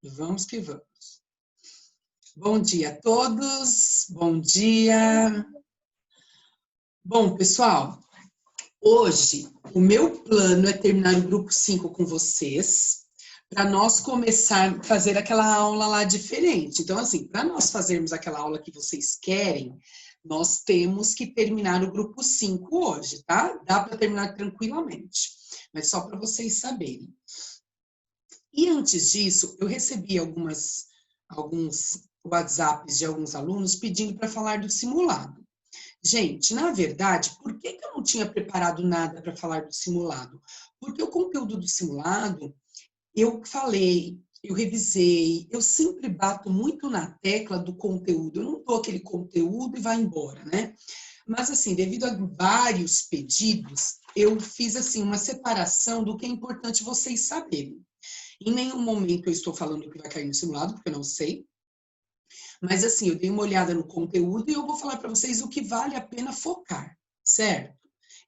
Vamos que vamos. Bom dia a todos, bom dia. Bom, pessoal, hoje o meu plano é terminar o grupo 5 com vocês, para nós começar a fazer aquela aula lá diferente. Então, assim, para nós fazermos aquela aula que vocês querem, nós temos que terminar o grupo 5 hoje, tá? Dá para terminar tranquilamente, mas só para vocês saberem. E antes disso, eu recebi alguns WhatsApps de alguns alunos pedindo para falar do simulado. Gente, na verdade, por que eu não tinha preparado nada para falar do simulado? Porque o conteúdo do simulado, eu falei, eu revisei, eu sempre bato muito na tecla do conteúdo. Eu não dou aquele conteúdo e vai embora, né? Mas, assim, devido a vários pedidos, eu fiz, assim, uma separação do que é importante vocês saberem. Em nenhum momento eu estou falando que vai cair no simulado, porque eu não sei. Mas, assim, eu dei uma olhada no conteúdo e eu vou falar para vocês o que vale a pena focar, certo?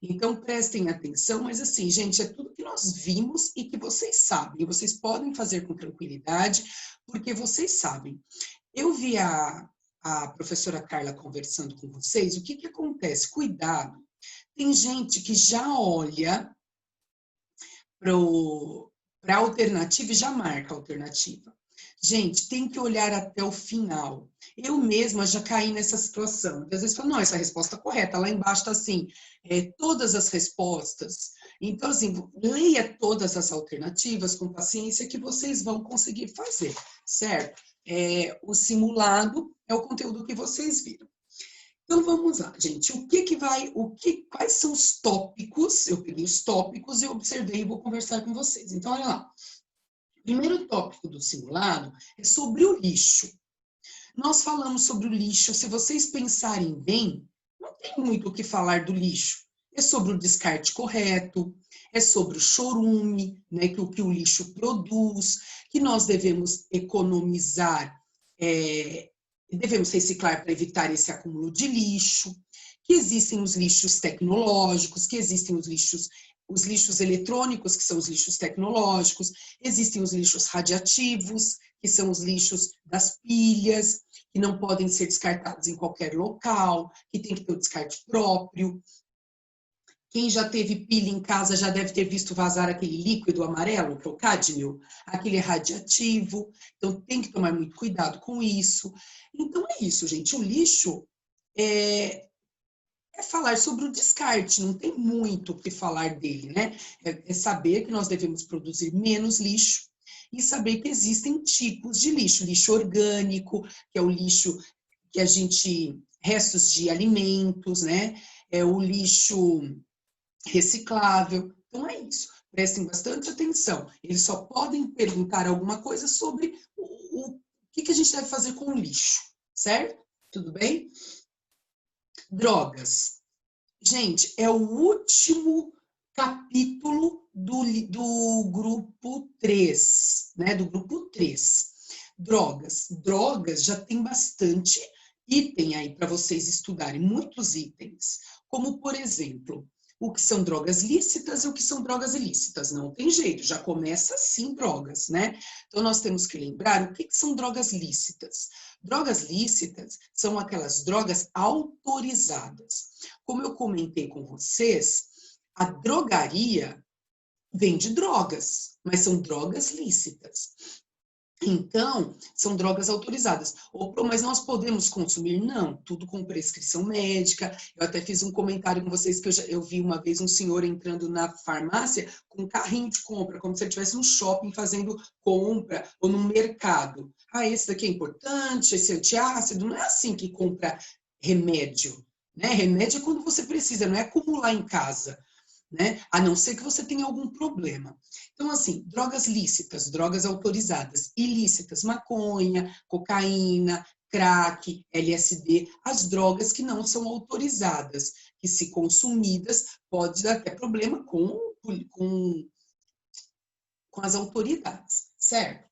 Então, prestem atenção, mas, assim, gente, é tudo que nós vimos e que vocês sabem. Vocês podem fazer com tranquilidade, porque vocês sabem. Eu vi a professora Carla conversando com vocês, o que acontece? Cuidado. Tem gente que já olha para a alternativa e já marca a alternativa. Gente, tem que olhar até o final. Eu mesma já caí nessa situação. Às vezes falo, não, essa é a resposta correta. Lá embaixo está assim, todas as respostas. Então, assim, leia todas as alternativas com paciência que vocês vão conseguir fazer, certo? O simulado é o conteúdo que vocês viram. Então, vamos lá, gente. Quais são os tópicos? Eu peguei os tópicos e observei e vou conversar com vocês. Então, olha lá. O primeiro tópico do simulado é sobre o lixo. Nós falamos sobre o lixo, se vocês pensarem bem, não tem muito o que falar do lixo. É sobre o descarte correto, é sobre o chorume, né, que o lixo produz, que nós devemos economizar, devemos reciclar para evitar esse acúmulo de lixo, que existem os lixos tecnológicos, que existem os lixos eletrônicos, que são os lixos tecnológicos, existem os lixos radiativos, que são os lixos das pilhas, que não podem ser descartados em qualquer local, que tem que ter o descarte próprio. Quem já teve pilha em casa já deve ter visto vazar aquele líquido amarelo, que é o cádmio, aquele é radiativo, então tem que tomar muito cuidado com isso. Então é isso, gente, o lixo é falar sobre o descarte, não tem muito o que falar dele, né? É saber que nós devemos produzir menos lixo e saber que existem tipos de lixo. Lixo orgânico, que é o lixo que restos de alimentos, né? É o lixo reciclável. Então é isso. Prestem bastante atenção. Eles só podem perguntar alguma coisa sobre o que a gente deve fazer com o lixo, certo? Tudo bem? Drogas. Gente, é o último capítulo do grupo 3, né? Do grupo 3. Drogas. Drogas já tem bastante item aí para vocês estudarem, muitos itens. Como, por exemplo, o que são drogas lícitas e o que são drogas ilícitas. Não tem jeito, já começa assim drogas, né? Então, nós temos que lembrar o que são drogas lícitas. Drogas lícitas são aquelas drogas autorizadas. Como eu comentei com vocês, a drogaria vende drogas, mas são drogas lícitas. Então, são drogas autorizadas. Mas nós podemos consumir? Não, tudo com prescrição médica. Eu até fiz um comentário com vocês que eu vi uma vez um senhor entrando na farmácia com um carrinho de compra, como se ele estivesse no shopping fazendo compra ou no mercado. Esse daqui é importante, esse antiácido. Não é assim que compra remédio, né? Remédio é quando você precisa, não é acumular em casa, né? A não ser que você tenha algum problema. Então, assim, drogas lícitas, drogas autorizadas, ilícitas, maconha, cocaína, crack, LSD, as drogas que não são autorizadas, que se consumidas pode dar até problema com as autoridades, certo?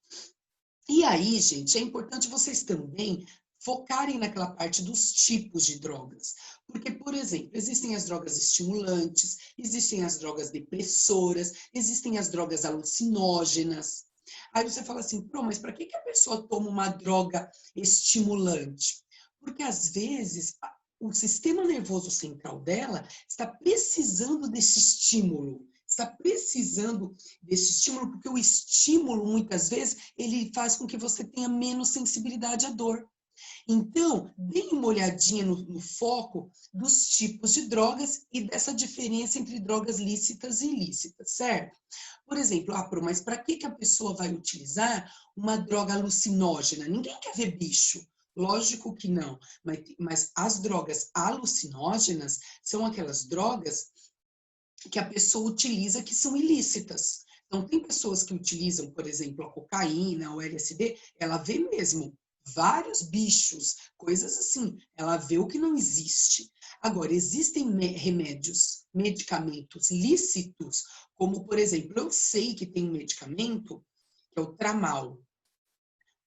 E aí, gente, é importante vocês também focarem naquela parte dos tipos de drogas. Porque, por exemplo, existem as drogas estimulantes, existem as drogas depressoras, existem as drogas alucinógenas. Aí você fala assim, pô, mas para que a pessoa toma uma droga estimulante? Porque às vezes o sistema nervoso central dela está precisando desse estímulo. Está precisando desse estímulo, porque o estímulo, muitas vezes, ele faz com que você tenha menos sensibilidade à dor. Então, dê uma olhadinha no foco dos tipos de drogas e dessa diferença entre drogas lícitas e ilícitas, certo? Por exemplo, mas para que a pessoa vai utilizar uma droga alucinógena? Ninguém quer ver bicho. Lógico que não, mas as drogas alucinógenas são aquelas drogas que a pessoa utiliza que são ilícitas. Então, tem pessoas que utilizam, por exemplo, a cocaína, o LSD, ela vê mesmo vários bichos, coisas assim, ela vê o que não existe. Agora, existem remédios, medicamentos lícitos, como, por exemplo, eu sei que tem um medicamento, que é o Tramal.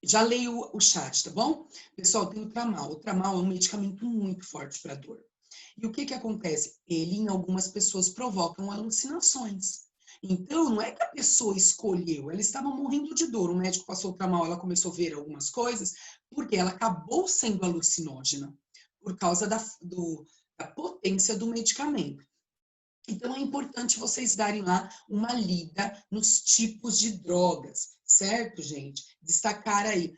Já leio o chat, tá bom? Pessoal, tem o Tramal. O Tramal é um medicamento muito forte para dor. E o que acontece? Ele, em algumas pessoas, provocam alucinações. Então, não é que a pessoa escolheu, ela estava morrendo de dor, o médico passou o Tramal, ela começou a ver algumas coisas, porque ela acabou sendo alucinógena, por causa da potência do medicamento. Então, é importante vocês darem lá uma lida nos tipos de drogas, certo, gente? Destacar aí.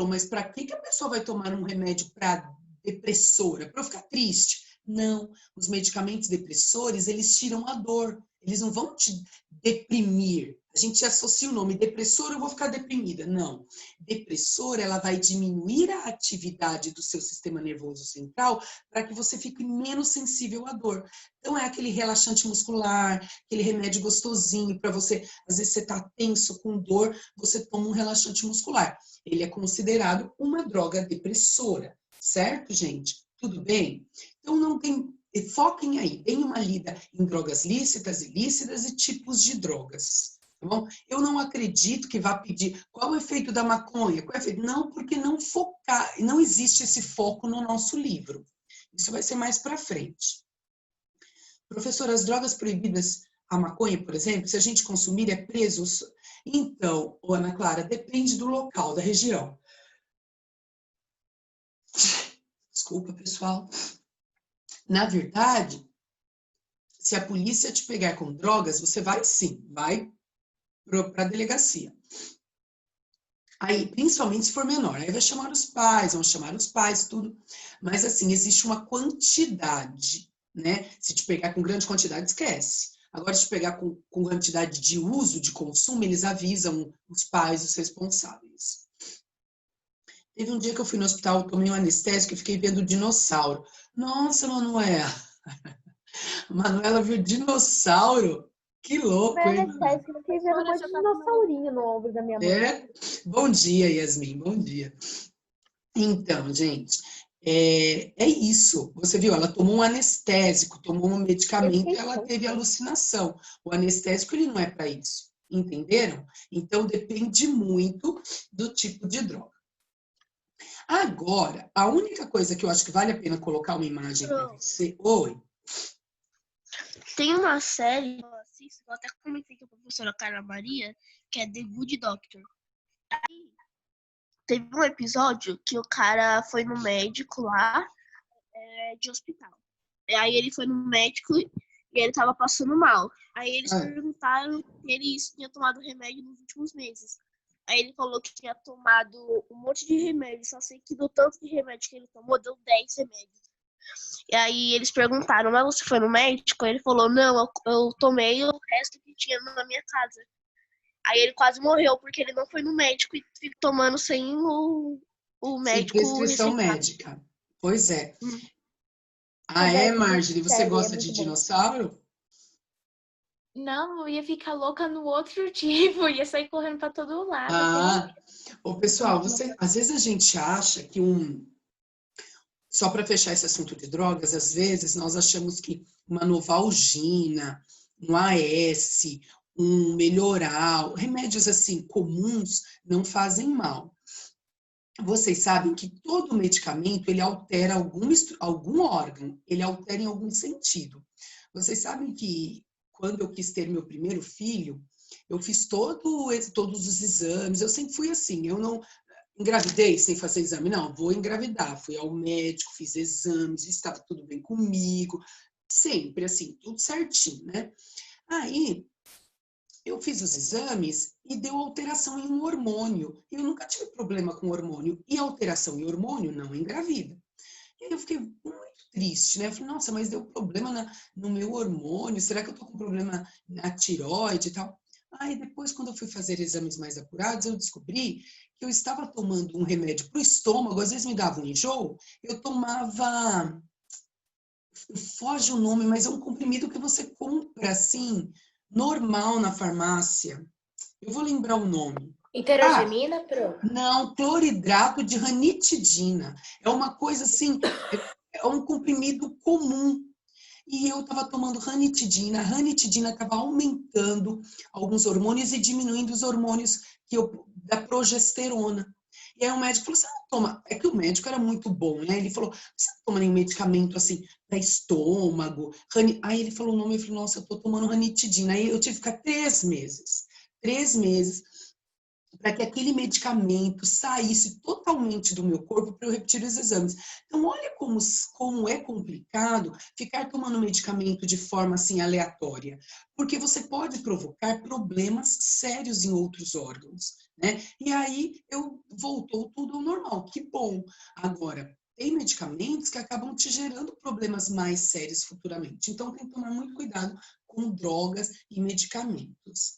Mas para que a pessoa vai tomar um remédio para depressora? Para eu ficar triste? Não. Os medicamentos depressores, eles tiram a dor. Eles não vão te deprimir. A gente associa o nome depressora, eu vou ficar deprimida. Não. Depressora, ela vai diminuir a atividade do seu sistema nervoso central para que você fique menos sensível à dor. Então, é aquele relaxante muscular, aquele remédio gostosinho para você, às vezes você está tenso, com dor, você toma um relaxante muscular. Ele é considerado uma droga depressora, certo, gente? Tudo bem? Então, não tem... Foquem aí, deem uma lida em drogas lícitas, ilícitas e tipos de drogas. Tá bom? Eu não acredito que vá pedir qual o efeito da maconha, qual é o efeito? Não, porque não existe esse foco no nosso livro. Isso vai ser mais para frente. Professor, as drogas proibidas, a maconha, por exemplo, se a gente consumir, é preso? Então, Ana Clara, depende do local, da região. Desculpa, pessoal. Na verdade, se a polícia te pegar com drogas, você vai sim, vai para a delegacia. Aí, principalmente se for menor, aí vai chamar os pais, vão chamar os pais, tudo. Mas, assim, existe uma quantidade, né? Se te pegar com grande quantidade, esquece. Agora, se te pegar com quantidade de uso, de consumo, eles avisam os pais, os responsáveis. Teve um dia que eu fui no hospital, tomei um anestésico e fiquei vendo dinossauro. Nossa, Manuela! Manuela viu dinossauro? Que louco, hein? Eu fiquei vendo um monte de dinossaurinho no ombro da minha mãe. É? Bom dia, Yasmin, bom dia. Então, gente, é isso. Você viu, ela tomou um anestésico, tomou um medicamento e ela teve alucinação. O anestésico, ele não é para isso, entenderam? Então, depende muito do tipo de droga. Agora, a única coisa que eu acho que vale a pena colocar uma imagem para você... Oi? Tem uma série, eu assisto, eu até comentei com a professora Carla Maria, que é The Good Doctor. Aí, teve um episódio que o cara foi no médico lá, de hospital. Aí ele foi no médico e ele tava passando mal. Aí eles perguntaram se ele tinha tomado remédio nos últimos meses. Aí ele falou que tinha tomado um monte de remédio, só sei que do tanto de remédio que ele tomou, deu 10 remédios. E aí eles perguntaram, mas você foi no médico? Ele falou, não, eu tomei o resto que tinha na minha casa. Aí ele quase morreu, porque ele não foi no médico e ficou tomando sem o médico sem prescrição médica. Pois é. Marjorie, você gosta de dinossauro? Não, eu ia ficar louca no outro tipo, ia sair correndo para todo lado. Pessoal, às vezes a gente acha que só para fechar esse assunto de drogas, às vezes nós achamos que uma Novalgina, um AS, um Melhoral, remédios assim comuns não fazem mal. Vocês sabem que todo medicamento, ele altera algum órgão, ele altera em algum sentido. Vocês sabem que quando eu quis ter meu primeiro filho, Eu fiz todos os exames, eu sempre fui assim, eu não engravidei sem fazer exame, não, vou engravidar. Fui ao médico, fiz exames, estava tudo bem comigo, sempre assim, tudo certinho, né? Aí, eu fiz os exames e deu alteração em um hormônio. Eu nunca tive problema com hormônio. E alteração em hormônio não engravida. E aí eu fiquei muito triste, né? Eu falei, nossa, mas deu problema no meu hormônio. Será que eu tô com problema na tireoide e tal? Aí depois, quando eu fui fazer exames mais apurados, eu descobri que eu estava tomando um remédio para o estômago. Às vezes me dava um enjoo. Eu tomava... Foge o nome, mas é um comprimido que você compra, assim, normal na farmácia. Eu vou lembrar o nome. Ah, Interogemina, Pro? não, cloridrato de ranitidina. É uma coisa assim, é um comprimido comum. E eu estava tomando ranitidina, a ranitidina estava aumentando alguns hormônios e diminuindo os hormônios da progesterona. E aí o médico falou, você não toma... É que o médico era muito bom, né? Ele falou, você não toma nenhum medicamento assim, para estômago? Aí ele falou o nome, eu falei, nossa, eu estou tomando ranitidina. Aí eu tive que ficar 3 meses, para que aquele medicamento saísse totalmente do meu corpo para eu repetir os exames. Então, olha como é complicado ficar tomando medicamento de forma assim aleatória, porque você pode provocar problemas sérios em outros órgãos, né? E aí voltou tudo ao normal, que bom. Agora, tem medicamentos que acabam te gerando problemas mais sérios futuramente. Então, tem que tomar muito cuidado com drogas e medicamentos.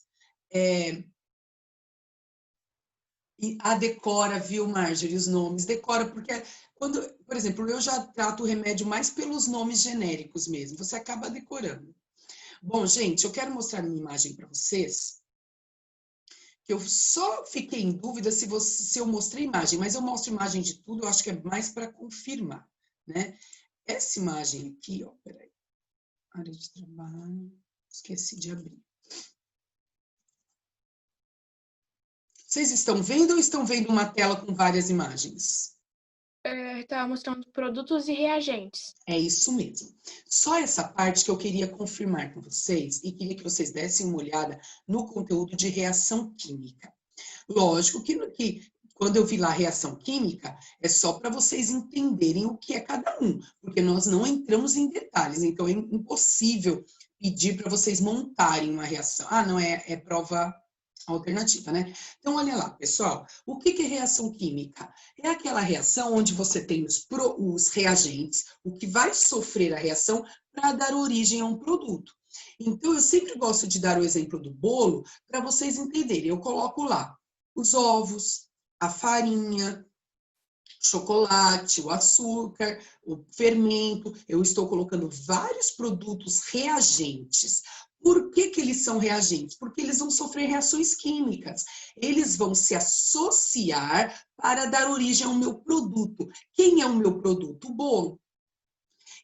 E decora, viu, Marjorie, os nomes. Decora, porque quando, por exemplo, eu já trato o remédio mais pelos nomes genéricos mesmo. Você acaba decorando. Bom, gente, eu quero mostrar uma imagem para vocês. Que eu só fiquei em dúvida se eu mostrei imagem, mas eu mostro imagem de tudo, eu acho que é mais para confirmar, né? Essa imagem aqui, ó, peraí. Área de trabalho, esqueci de abrir. Vocês estão vendo ou estão vendo uma tela com várias imagens? Estava mostrando produtos e reagentes. É isso mesmo. Só essa parte que eu queria confirmar com vocês e queria que vocês dessem uma olhada no conteúdo de reação química. Lógico que quando eu vi lá reação química, é só para vocês entenderem o que é cada um, porque nós não entramos em detalhes, então é impossível pedir para vocês montarem uma reação. Ah, não, é prova alternativa, né? Então, olha lá, pessoal, o que é reação química? É aquela reação onde você tem os reagentes, o que vai sofrer a reação para dar origem a um produto. Então, eu sempre gosto de dar o exemplo do bolo para vocês entenderem. Eu coloco lá os ovos, a farinha, chocolate, o açúcar, o fermento. Eu estou colocando vários produtos reagentes. Por que eles são reagentes? Porque eles vão sofrer reações químicas. Eles vão se associar para dar origem ao meu produto. Quem é o meu produto? O bolo.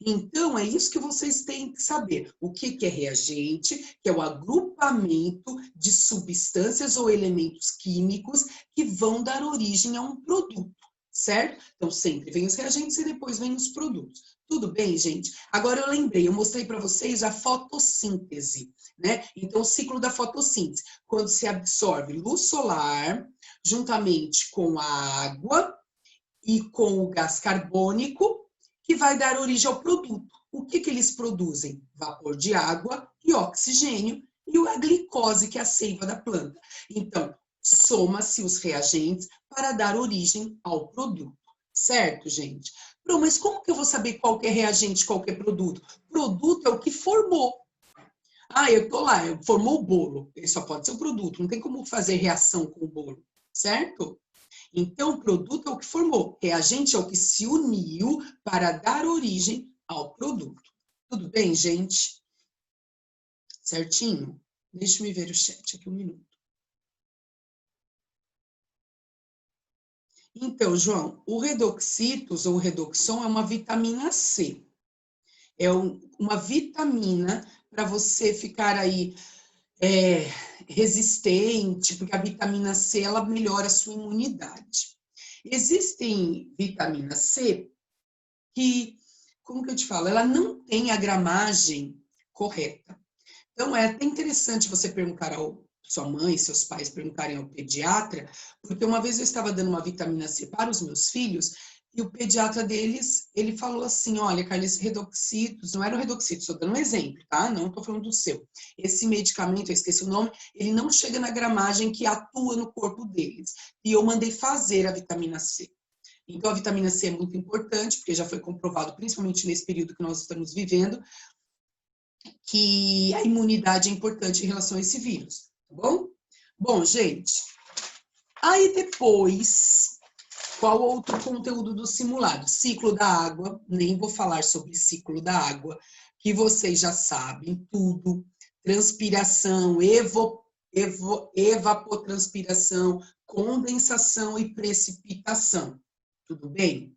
Então, é isso que vocês têm que saber. O que é reagente, que é o agrupamento de substâncias ou elementos químicos que vão dar origem a um produto, certo? Então, sempre vem os reagentes e depois vem os produtos. Tudo bem, gente? Agora eu lembrei, eu mostrei para vocês a fotossíntese, né? Então, o ciclo da fotossíntese, quando se absorve luz solar, juntamente com a água e com o gás carbônico, que vai dar origem ao produto. O que eles produzem? Vapor de água e oxigênio e a glicose, que é a seiva da planta. Então, soma-se os reagentes para dar origem ao produto. Certo, gente? Pronto, mas como que eu vou saber qual que é reagente, qual que é produto? Produto é o que formou. Ah, eu tô lá, formou o bolo. Ele só pode ser o produto, não tem como fazer reação com o bolo, certo? Então, o produto é o que formou. Reagente é o que se uniu para dar origem ao produto. Tudo bem, gente? Certinho? Deixa eu ver o chat aqui um minuto. Então, João, o redoxitos ou redoxon é uma vitamina C. É uma vitamina para você ficar aí resistente, porque a vitamina C, ela melhora a sua imunidade. Existem vitamina C que, como que eu te falo, ela não tem a gramagem correta. Então, é até interessante você perguntar sua mãe, seus pais perguntarem ao pediatra, porque uma vez eu estava dando uma vitamina C para os meus filhos, e o pediatra deles, ele falou assim, olha, Carla, esse redoxitos, não era o redoxitos, estou dando um exemplo, tá? Não estou falando do seu. Esse medicamento, eu esqueci o nome, ele não chega na gramagem que atua no corpo deles. E eu mandei fazer a vitamina C. Então, a vitamina C é muito importante, porque já foi comprovado, principalmente nesse período que nós estamos vivendo, que a imunidade é importante em relação a esse vírus, tá bom? Bom, gente, aí depois, qual outro conteúdo do simulado? Ciclo da água, nem vou falar sobre ciclo da água, que vocês já sabem tudo, transpiração, evapotranspiração, condensação e precipitação, tudo bem?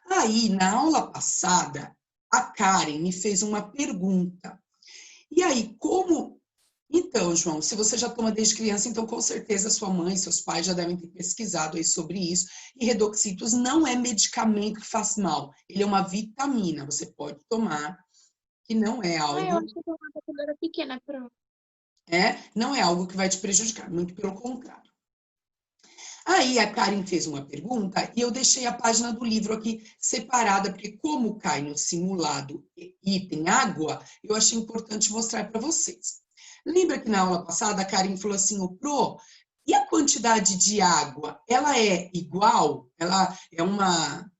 Aí, na aula passada, a Karen me fez uma pergunta. E aí, como... Então, João, se você já toma desde criança, então com certeza sua mãe, seus pais já devem ter pesquisado aí sobre isso. E redoxitos não é medicamento que faz mal. Ele é uma vitamina, você pode tomar, que não é algo... Eu acho que eu tomava quando eu era pequena, pronto. Não é algo que vai te prejudicar, muito pelo contrário. Aí a Karen fez uma pergunta e eu deixei a página do livro aqui separada, porque como cai no simulado e tem água, eu achei importante mostrar para vocês. Lembra que na aula passada a Karen falou assim, Pro, e a quantidade de água, ela é igual? Ela é uma...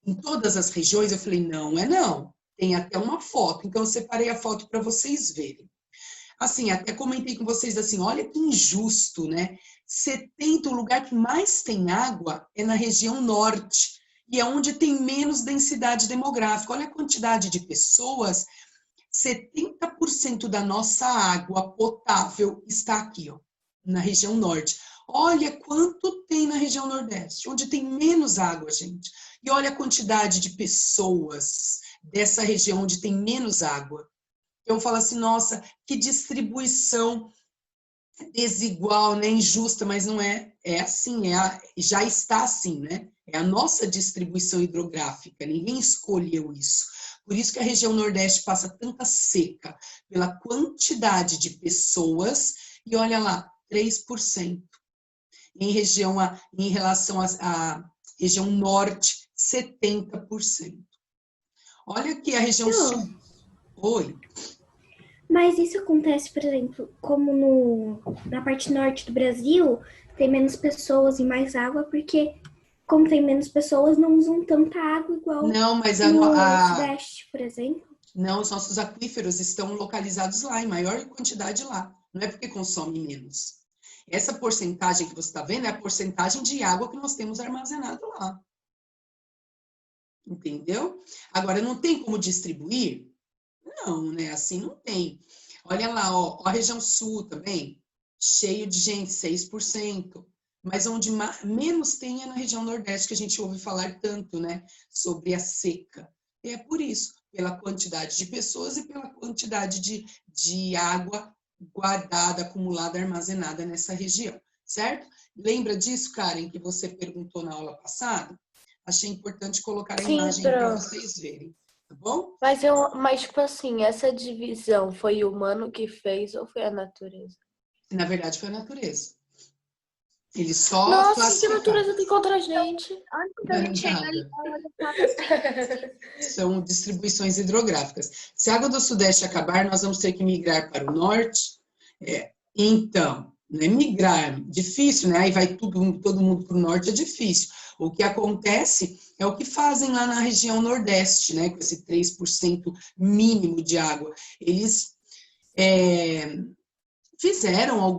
Em todas as regiões? Eu falei, não é não. Tem até uma foto, então eu separei a foto para vocês verem. Assim, até comentei com vocês assim, olha que injusto, né? 70, o lugar que mais tem água é na região norte, e é onde tem menos densidade demográfica. Olha a quantidade de pessoas, 70% da nossa água potável está aqui, ó, na região norte. Olha quanto tem na região nordeste, onde tem menos água, gente. E olha a quantidade de pessoas dessa região onde tem menos água. Eu falo assim, nossa, que distribuição desigual, né, injusta, mas não é, é assim, já está assim, né? É a nossa distribuição hidrográfica, ninguém escolheu isso. Por isso que a região Nordeste passa tanta seca, pela quantidade de pessoas, e olha lá, 3%. Em relação à região Norte, 70%. Olha aqui a região Sul. Oi. Mas isso acontece, por exemplo, como na parte norte do Brasil, tem menos pessoas e mais água, porque como tem menos pessoas, não usam tanta água igual não, mas no sudeste, por exemplo. Não, os nossos aquíferos estão localizados lá, em maior quantidade lá. Não é porque consome menos. Essa porcentagem que você está vendo é a porcentagem de água que nós temos armazenado lá. Entendeu? Agora, não tem como distribuir? Não, né? Assim não tem. Olha lá, ó, a região sul também, cheio de gente, 6%. Mas onde menos tem é na região nordeste, que a gente ouve falar tanto, né? Sobre a seca. E é por isso, pela quantidade de pessoas e pela quantidade de água guardada, acumulada, armazenada nessa região, certo? Lembra disso, Karen, que você perguntou na aula passada? Achei importante colocar a imagem para vocês verem. Tá bom? Mas, tipo assim, essa divisão foi o humano que fez ou foi a natureza? Na verdade, foi a natureza. Ele só Nossa, que a natureza tem contra a gente. Antes da gente chegar ali, são distribuições hidrográficas. Se a água do Sudeste acabar, nós vamos ter que migrar para o Norte. Então, né, migrar, difícil, né? Aí vai todo mundo para o Norte, é difícil. O que acontece é o que fazem lá na região Nordeste, né? Com esse 3% mínimo de água. Eles fizeram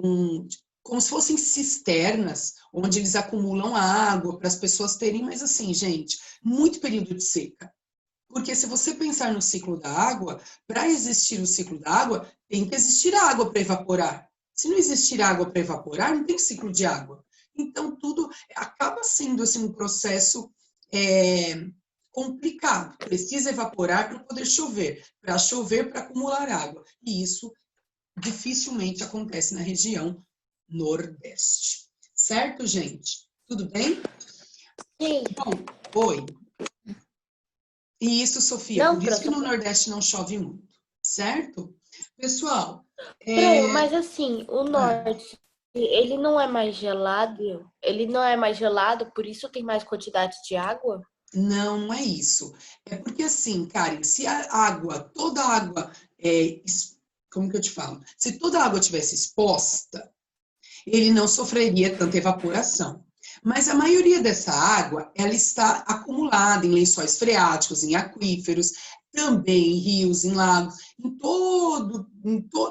como se fossem cisternas, onde eles acumulam água para as pessoas terem, mas assim, gente, muito período de seca. Porque se você pensar no ciclo da água, para existir o ciclo da água, tem que existir água para evaporar. Se não existir água para evaporar, não tem ciclo de água. Então, tudo acaba sendo assim, um processo complicado. Precisa evaporar para poder chover. Para chover, para acumular água. E isso dificilmente acontece na região Nordeste. Certo, gente? Tudo bem? Sim. Bom, oi. E isso, Sofia, por isso que no Nordeste não chove muito. Certo? Pessoal, Mas assim, o norte, ele não é mais gelado? Ele não é mais gelado, por isso tem mais quantidade de água? Não, não é isso. É porque assim, Karen, se a água, toda a água, como que eu te falo? Se toda a água tivesse exposta, ele não sofreria tanta evaporação. Mas a maioria dessa água, ela está acumulada em lençóis freáticos, em aquíferos, também em rios, em lagos,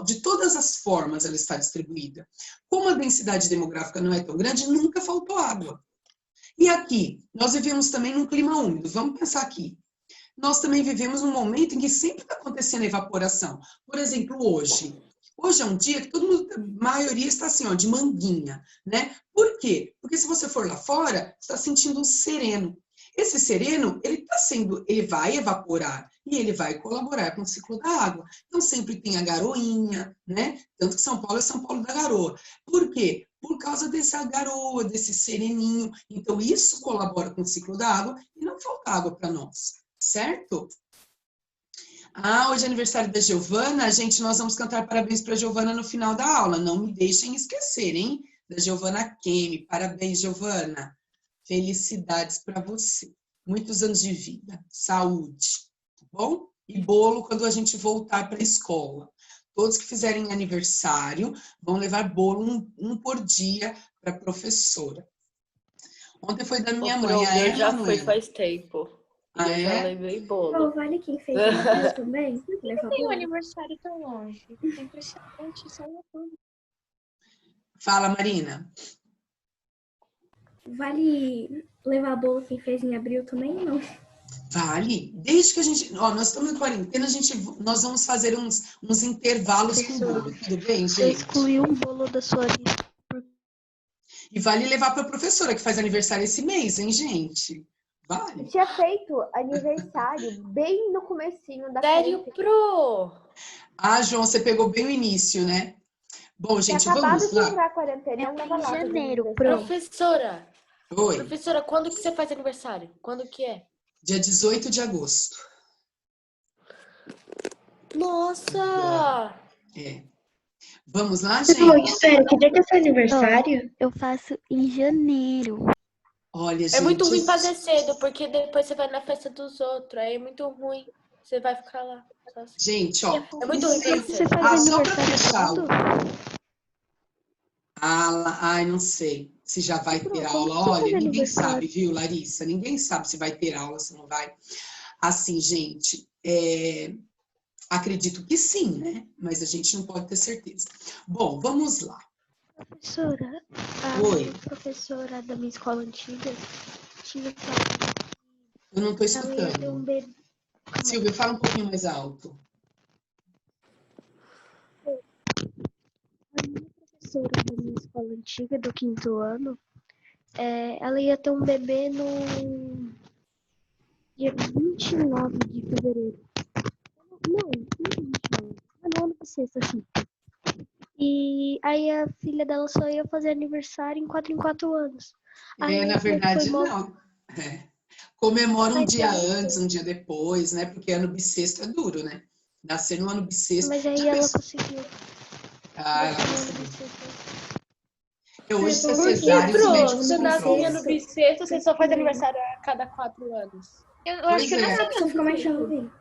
de todas as formas ela está distribuída. Como a densidade demográfica não é tão grande, nunca faltou água. E aqui, nós vivemos também num clima úmido. Vamos pensar aqui. Nós também vivemos num momento em que sempre está acontecendo evaporação. Por exemplo, hoje. Hoje é um dia que todo mundo, a maioria está assim, ó, de manguinha, né? Por quê? Porque se você for lá fora, você está sentindo um sereno. Esse sereno, ele vai evaporar e ele vai colaborar com o ciclo da água. Então, sempre tem a garoinha, né? Tanto que São Paulo é São Paulo da garoa. Por quê? Por causa dessa garoa, desse sereninho. Então, isso colabora com o ciclo da água e não falta água para nós, certo? Hoje é aniversário da Giovana. Gente, nós vamos cantar parabéns para a Giovana no final da aula. Não me deixem esquecer, hein? Da Giovana Kemi. Parabéns, Giovana. Felicidades para você. Muitos anos de vida. Saúde. Tá bom? E bolo quando a gente voltar para a escola. Todos que fizerem aniversário vão levar bolo um por dia para a professora. Ontem foi da minha mãe. Eu já fui faz tempo. Eu já levei bolo. Vale quem fez aniversário também? Não tem um aniversário tão longe. É impressionante, isso é tudo. Fala, Marina. Vale levar bolo quem fez em abril também? Não. Vale. Desde que a gente... nós estamos em quarentena, nós vamos fazer uns intervalos com bolo. Tudo bem, gente? Você excluiu um bolo da sua lista. E vale levar para a professora, que faz aniversário esse mês, hein, gente? Vale. Tinha feito aniversário bem no comecinho da Sério, Pro? João, você pegou bem o início, né? Bom, gente, vamos lá. Acabado de entrar a quarentena, eu tava lá. Em janeiro, Professora. Oi. Professora, quando que você faz aniversário? Quando que é? Dia 18 de agosto. Nossa! Vamos lá, gente? Espera, que dia que é seu aniversário? Eu faço em janeiro. Olha, gente... É muito ruim fazer cedo, porque depois você vai na festa dos outros. Aí é muito ruim. Você vai ficar lá. Gente, ó... É muito ruim fazer Você cedo. faz só para aniversário fechar... quando? Não sei se já vai ter aula. Olha, ninguém sabe, viu, Larissa? Ninguém sabe se vai ter aula, se não vai. Assim, gente, acredito que sim, né? Mas a gente não pode ter certeza. Bom, vamos lá. Professora, Oi. a professora da minha escola antiga tinha falado. Eu não estou Ela ia ter um escutando. bebê. Silvia, fala um pouquinho mais alto. A minha professora da minha escola antiga, do 5º ano, ela ia ter um bebê no dia 29 de fevereiro. Não 29. No ano bissexto, assim. E aí a filha dela só ia fazer aniversário em 4 anos. Aí Na verdade, foi não. Comemora um Mas dia aí- antes, um dia depois, né? Porque ano bissexto é duro, né? Nascer no ano bissexto. Mas aí Já ela pensou? conseguiu. Ela Nascer no ano conseguiu. bissexto. Hoje, se é Por quê? cesárea, os Pro, médicos você não nasce controlam. no bissexto, você só faz aniversário a cada 4 anos. Eu acho que eu Pois não é. sei Você fica mais jovem.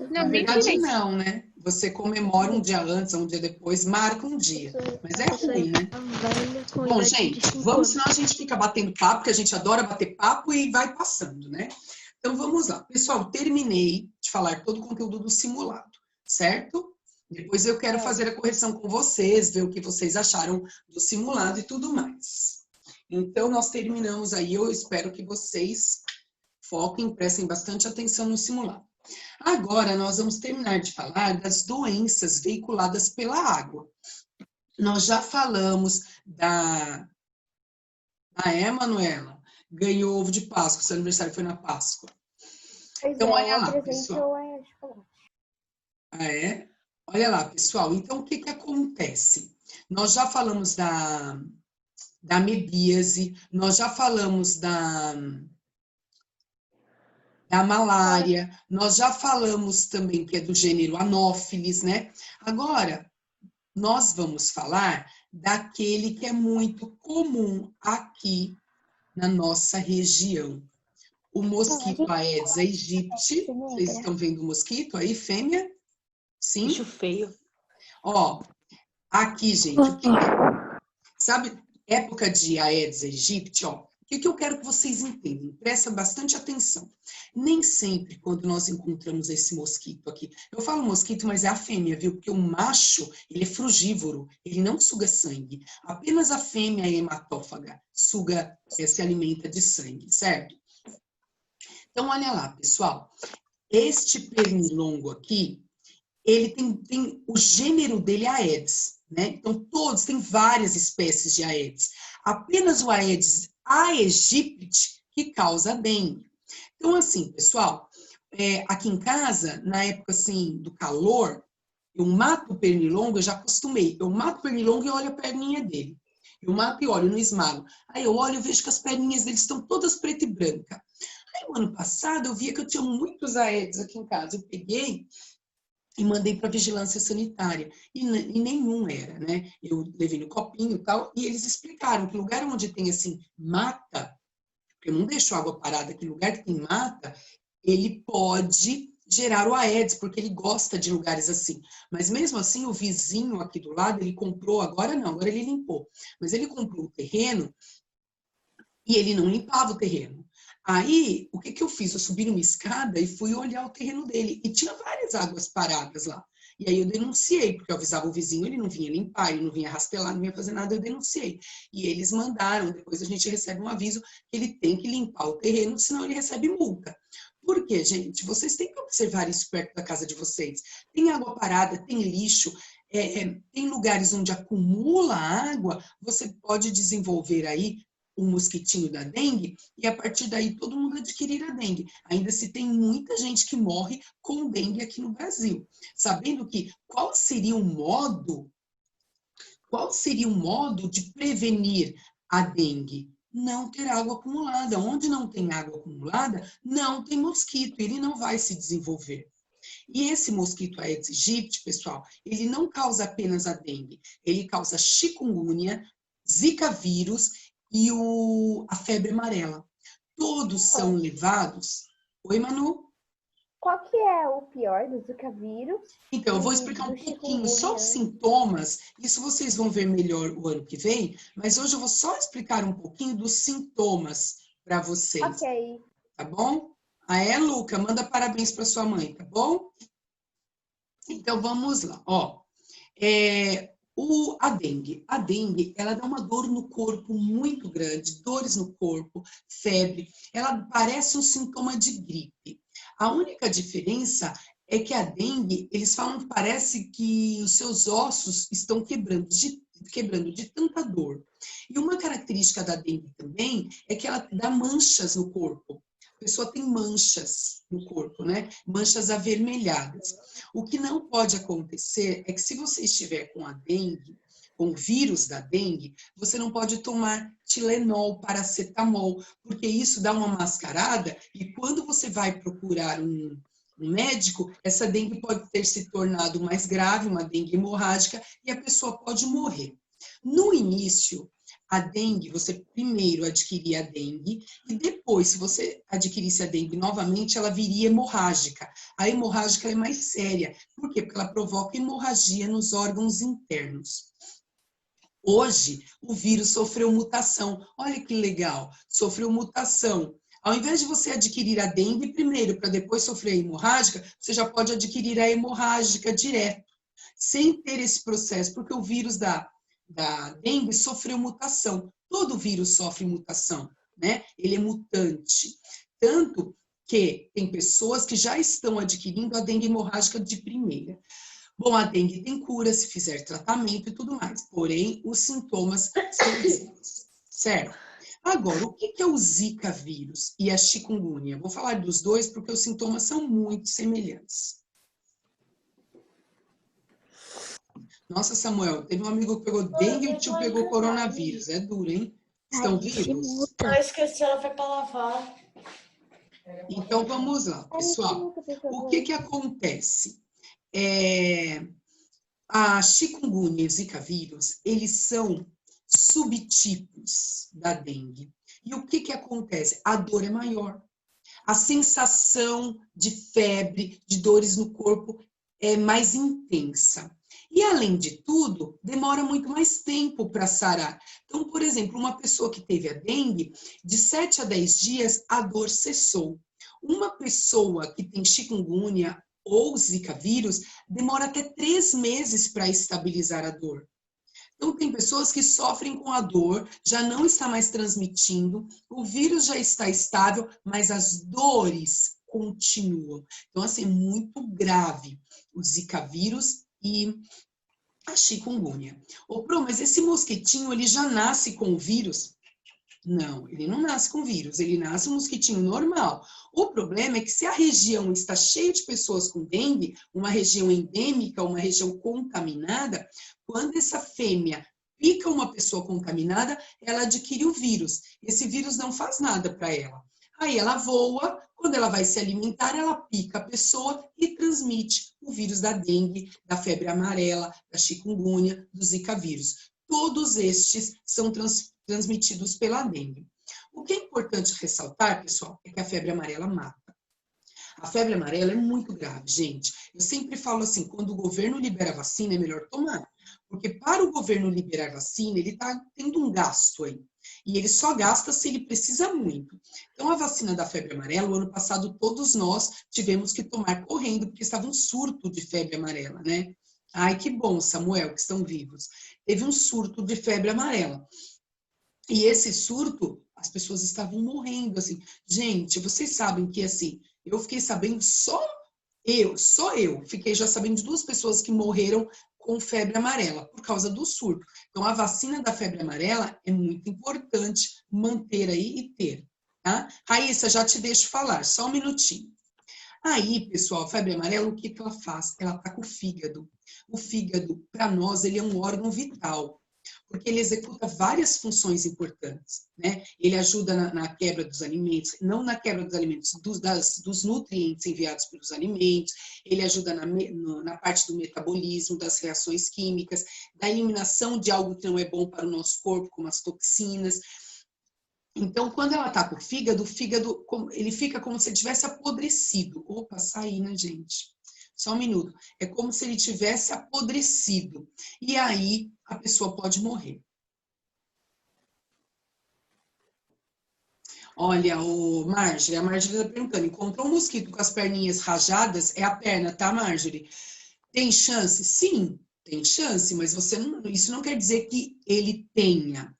Na Não, nem verdade, direito. não, né? Você comemora um dia antes ou um dia depois, marca um dia. Mas é ruim, né? Velha, com Bom, idade gente, de 5 vamos, anos. senão a gente fica batendo papo, porque a gente adora bater papo e vai passando, né? Então, vamos lá. Pessoal, terminei de falar todo o conteúdo do simulado, certo? Depois eu quero fazer a correção com vocês, ver o que vocês acharam do simulado e tudo mais. Então, nós terminamos aí. Eu espero que vocês foquem, prestem bastante atenção no simulado. Agora, nós vamos terminar de falar das doenças veiculadas pela água. Nós já falamos da Manuela? Ganhou ovo de Páscoa, seu aniversário foi na Páscoa. Então, olha lá, pessoal. Olha lá, pessoal. Então, o que acontece? Nós já falamos da amebíase, nós já falamos da malária, nós já falamos também que é do gênero Anopheles, né? Agora, nós vamos falar daquele que é muito comum aqui na nossa região. O mosquito Aedes aegypti. Vocês estão vendo o mosquito aí, fêmea? Sim? Bicho feio. Ó, aqui, gente, o que é? Sabe, época de Aedes aegypti, ó, o que eu quero que vocês entendam? Presta bastante atenção. Nem sempre, quando nós encontramos esse mosquito aqui, eu falo mosquito, mas é a fêmea, viu? Porque o macho, ele é frugívoro, ele não suga sangue. Apenas a fêmea é hematófaga, suga, se alimenta de sangue, certo? Então, olha lá, pessoal. Este pernilongo aqui, ele tem o gênero dele é Aedes, né? Então, tem várias espécies de Aedes. Apenas o Aedes aegypti que causa dengue. Então, assim, pessoal, aqui em casa, na época, assim, do calor, eu mato o pernilongo, eu já acostumei. Eu mato o pernilongo e olho a perninha dele. Eu mato e olho, não esmago. Aí eu olho e vejo que as perninhas dele estão todas preta e branca. Aí, no ano passado, eu via que eu tinha muitos Aedes aqui em casa. Eu peguei e mandei para a vigilância sanitária. E nenhum era, né? Eu levei no copinho e tal, e eles explicaram que lugar onde tem, assim, mata, porque eu não deixo água parada, que lugar que tem mata, ele pode gerar o Aedes, porque ele gosta de lugares assim. Mas mesmo assim, o vizinho aqui do lado, ele comprou, agora não, agora ele limpou. Mas ele comprou o terreno e ele não limpava o terreno. Aí, o que eu fiz? Eu subi numa escada e fui olhar o terreno dele. E tinha várias águas paradas lá. E aí eu denunciei, porque eu avisava o vizinho, ele não vinha limpar, ele não vinha rastelar, não vinha fazer nada, eu denunciei. E eles mandaram, depois a gente recebe um aviso que ele tem que limpar o terreno, senão ele recebe multa. Por quê, gente? Vocês têm que observar isso perto da casa de vocês. Tem água parada, tem lixo, tem lugares onde acumula água, você pode desenvolver aí o mosquitinho da dengue, e a partir daí todo mundo adquirir a dengue. Ainda se tem muita gente que morre com dengue aqui no Brasil. Sabendo que qual seria o modo de prevenir a dengue? Não ter água acumulada. Onde não tem água acumulada, não tem mosquito, ele não vai se desenvolver. E esse mosquito Aedes aegypti, pessoal, ele não causa apenas a dengue, ele causa chikungunya, zika vírus e a febre amarela. Todos são levados... Oi, Manu? Qual que é o pior do Zika vírus? Então, eu vou explicar um pouquinho, só os sintomas, isso vocês vão ver melhor o ano que vem, mas hoje eu vou só explicar um pouquinho dos sintomas para vocês. Ok. Tá bom? Luca, manda parabéns para sua mãe, tá bom? Então, vamos lá, ó. A dengue, ela dá uma dor no corpo muito grande, dores no corpo, febre, ela parece um sintoma de gripe. A única diferença é que a dengue, eles falam que parece que os seus ossos estão quebrando de tanta dor. E uma característica da dengue também é que ela dá manchas no corpo. A pessoa tem manchas no corpo, né? Manchas avermelhadas. O que não pode acontecer é que se você estiver com a dengue, com o vírus da dengue, você não pode tomar Tilenol, paracetamol, porque isso dá uma mascarada e quando você vai procurar um médico, essa dengue pode ter se tornado mais grave, uma dengue hemorrágica, e a pessoa pode morrer. No início, a dengue, você primeiro adquiria a dengue e depois, se você adquirisse a dengue novamente, ela viria hemorrágica. A hemorrágica é mais séria. Por quê? Porque ela provoca hemorragia nos órgãos internos. Hoje, o vírus sofreu mutação. Olha que legal, sofreu mutação. Ao invés de você adquirir a dengue primeiro, para depois sofrer a hemorrágica, você já pode adquirir a hemorrágica direto, sem ter esse processo, porque o vírus da dengue sofreu mutação. Todo vírus sofre mutação, né? Ele é mutante. Tanto que tem pessoas que já estão adquirindo a dengue hemorrágica de primeira. Bom, a dengue tem cura se fizer tratamento e tudo mais, porém, os sintomas são os certo? Agora, o que é o Zika vírus e a chikungunya? Vou falar dos dois porque os sintomas são muito semelhantes. Nossa, Samuel, teve um amigo que pegou dengue e o tio pegou coronavírus. É duro, hein? Estão vivos? Eu esqueci, ela foi para lavar. Então, vamos lá, pessoal. O que acontece? A chikungunya e o zika vírus, eles são subtipos da dengue. E o que acontece? A dor é maior. A sensação de febre, de dores no corpo é mais intensa. E, além de tudo, demora muito mais tempo para sarar. Então, por exemplo, uma pessoa que teve a dengue, de 7 a 10 dias, a dor cessou. Uma pessoa que tem chikungunya ou zika vírus, demora até 3 meses para estabilizar a dor. Então, tem pessoas que sofrem com a dor, já não está mais transmitindo, o vírus já está estável, mas as dores continuam. Então, assim, é muito grave o zika vírus e a chikungunya. Ô, Pro, mas esse mosquitinho, ele já nasce com o vírus? Não, ele não nasce com vírus, ele nasce um mosquitinho normal. O problema é que se a região está cheia de pessoas com dengue, uma região endêmica, uma região contaminada, quando essa fêmea pica uma pessoa contaminada, ela adquire o vírus. Esse vírus não faz nada para ela. Aí ela voa, quando ela vai se alimentar, ela pica a pessoa e transmite o vírus da dengue, da febre amarela, da chikungunya, do zika vírus. Todos estes são transmitidos pela dengue. O que é importante ressaltar, pessoal, é que a febre amarela mata. A febre amarela é muito grave, gente. Eu sempre falo assim, quando o governo libera vacina, é melhor tomar. Porque para o governo liberar vacina, ele está tendo um gasto aí. E ele só gasta se ele precisa muito. Então, a vacina da febre amarela, o ano passado, todos nós tivemos que tomar correndo, porque estava um surto de febre amarela, né? Ai, que bom, Samuel, que estão vivos. Teve um surto de febre amarela. E esse surto, as pessoas estavam morrendo, assim. Gente, vocês sabem que, assim, eu fiquei sabendo só eu, fiquei já sabendo de 2 pessoas que morreram com febre amarela, por causa do surto. Então, a vacina da febre amarela é muito importante manter aí e ter, tá? Raíssa, já te deixo falar, só um minutinho. Aí, pessoal, a febre amarela, o que ela faz? Ela ataca o fígado. O fígado, para nós, ele é um órgão vital, porque ele executa várias funções importantes, né? Ele ajuda na quebra dos alimentos, não na quebra dos alimentos, dos nutrientes enviados pelos alimentos, ele ajuda na parte do metabolismo, das reações químicas, da eliminação de algo que não é bom para o nosso corpo, como as toxinas. Então, quando ela ataca o fígado, ele fica como se ele tivesse apodrecido. Opa, saí, né, gente? Só um minuto. É como se ele tivesse apodrecido. E aí, a pessoa pode morrer. Olha, a Marjorie está perguntando, encontrou um mosquito com as perninhas rajadas? É a perna, tá, Marjorie? Tem chance? Sim, tem chance, mas isso não quer dizer que ele tenha.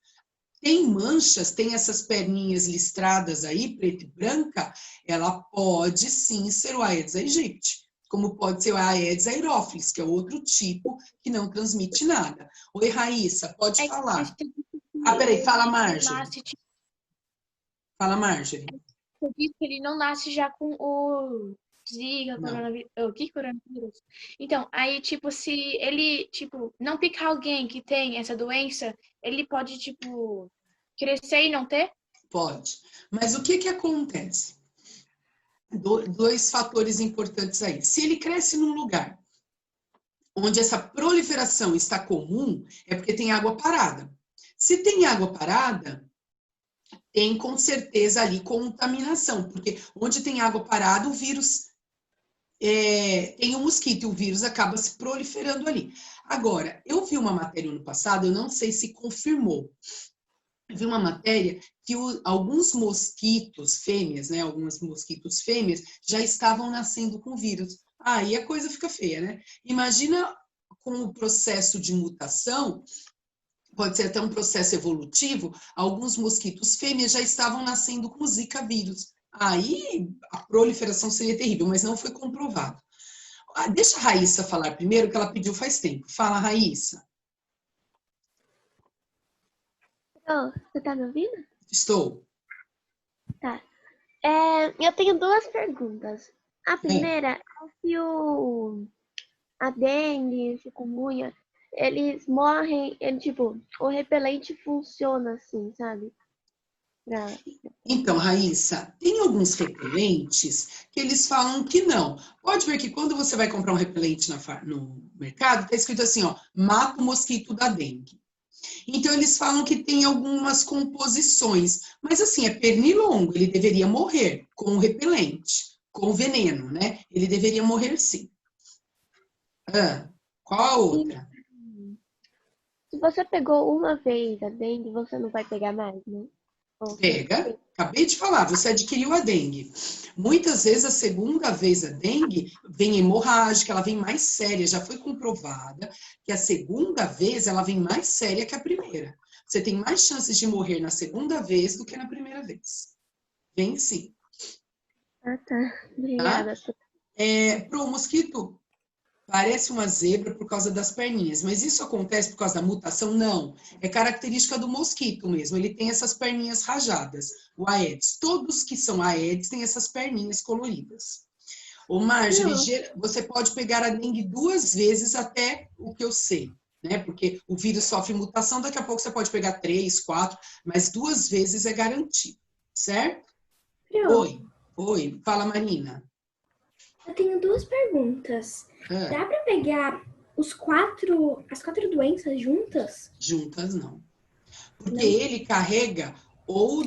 Tem manchas, tem essas perninhas listradas aí, preta e branca, ela pode sim ser o Aedes aegypti, como pode ser o Aedes aerophilus, que é outro tipo que não transmite nada. Oi, Raíssa, pode falar. Peraí, fala, Marjorie. Fala, Marjorie. Eu disse que ele não nasce já com o Zika, coronavírus. Que coronavírus? Então, aí, tipo, se ele, tipo, não picar alguém que tem essa doença, ele pode, tipo, crescer e não ter? Pode. Mas o que acontece? 2 fatores importantes aí. Se ele cresce num lugar onde essa proliferação está comum, é porque tem água parada. Se tem água parada, tem com certeza ali contaminação, porque onde tem água parada, o vírus tem um mosquito e o vírus acaba se proliferando ali. Agora, eu vi uma matéria no passado, eu não sei se confirmou. Eu vi uma matéria que alguns mosquitos fêmeas, né, alguns mosquitos fêmeas já estavam nascendo com vírus. Aí a coisa fica feia, né? Imagina com o processo de mutação, pode ser até um processo evolutivo, alguns mosquitos fêmeas já estavam nascendo com Zika vírus. Aí a proliferação seria terrível, mas não foi comprovado. Deixa a Raíssa falar primeiro, que ela pediu faz tempo. Fala, Raíssa. Você tá me ouvindo? Estou. Tá. Eu tenho 2 perguntas. A primeira é se a dengue, o chikungunya, eles morrem, tipo, o repelente funciona assim, sabe? Então, Raíssa, tem alguns repelentes que eles falam que não. Pode ver que quando você vai comprar um repelente no mercado, está escrito assim, ó, mata o mosquito da dengue. Então, eles falam que tem algumas composições, mas assim, é pernilongo, ele deveria morrer com o repelente, com o veneno, né? Ele deveria morrer sim. Qual a outra? Se você pegou uma vez a dengue, você não vai pegar mais, né? Pega, acabei de falar, você adquiriu a dengue. Muitas vezes a segunda vez a dengue vem hemorrágica, ela vem mais séria, já foi comprovada que a segunda vez ela vem mais séria que a primeira. Você tem mais chances de morrer na segunda vez do que na primeira vez. Vem sim. Ah, tá. Obrigada. Pro mosquito, parece uma zebra por causa das perninhas, mas isso acontece por causa da mutação? Não. É característica do mosquito mesmo. Ele tem essas perninhas rajadas, o Aedes. Todos que são Aedes têm essas perninhas coloridas. Ô, Marjorie, você pode pegar a dengue 2 vezes até o que eu sei, né? Porque o vírus sofre mutação, daqui a pouco você pode pegar 3, 4, mas 2 vezes é garantido, certo? Oi. Fala, Marina. Eu tenho 2 perguntas. Dá para pegar as 4 doenças juntas? Juntas não. Porque ele carrega ou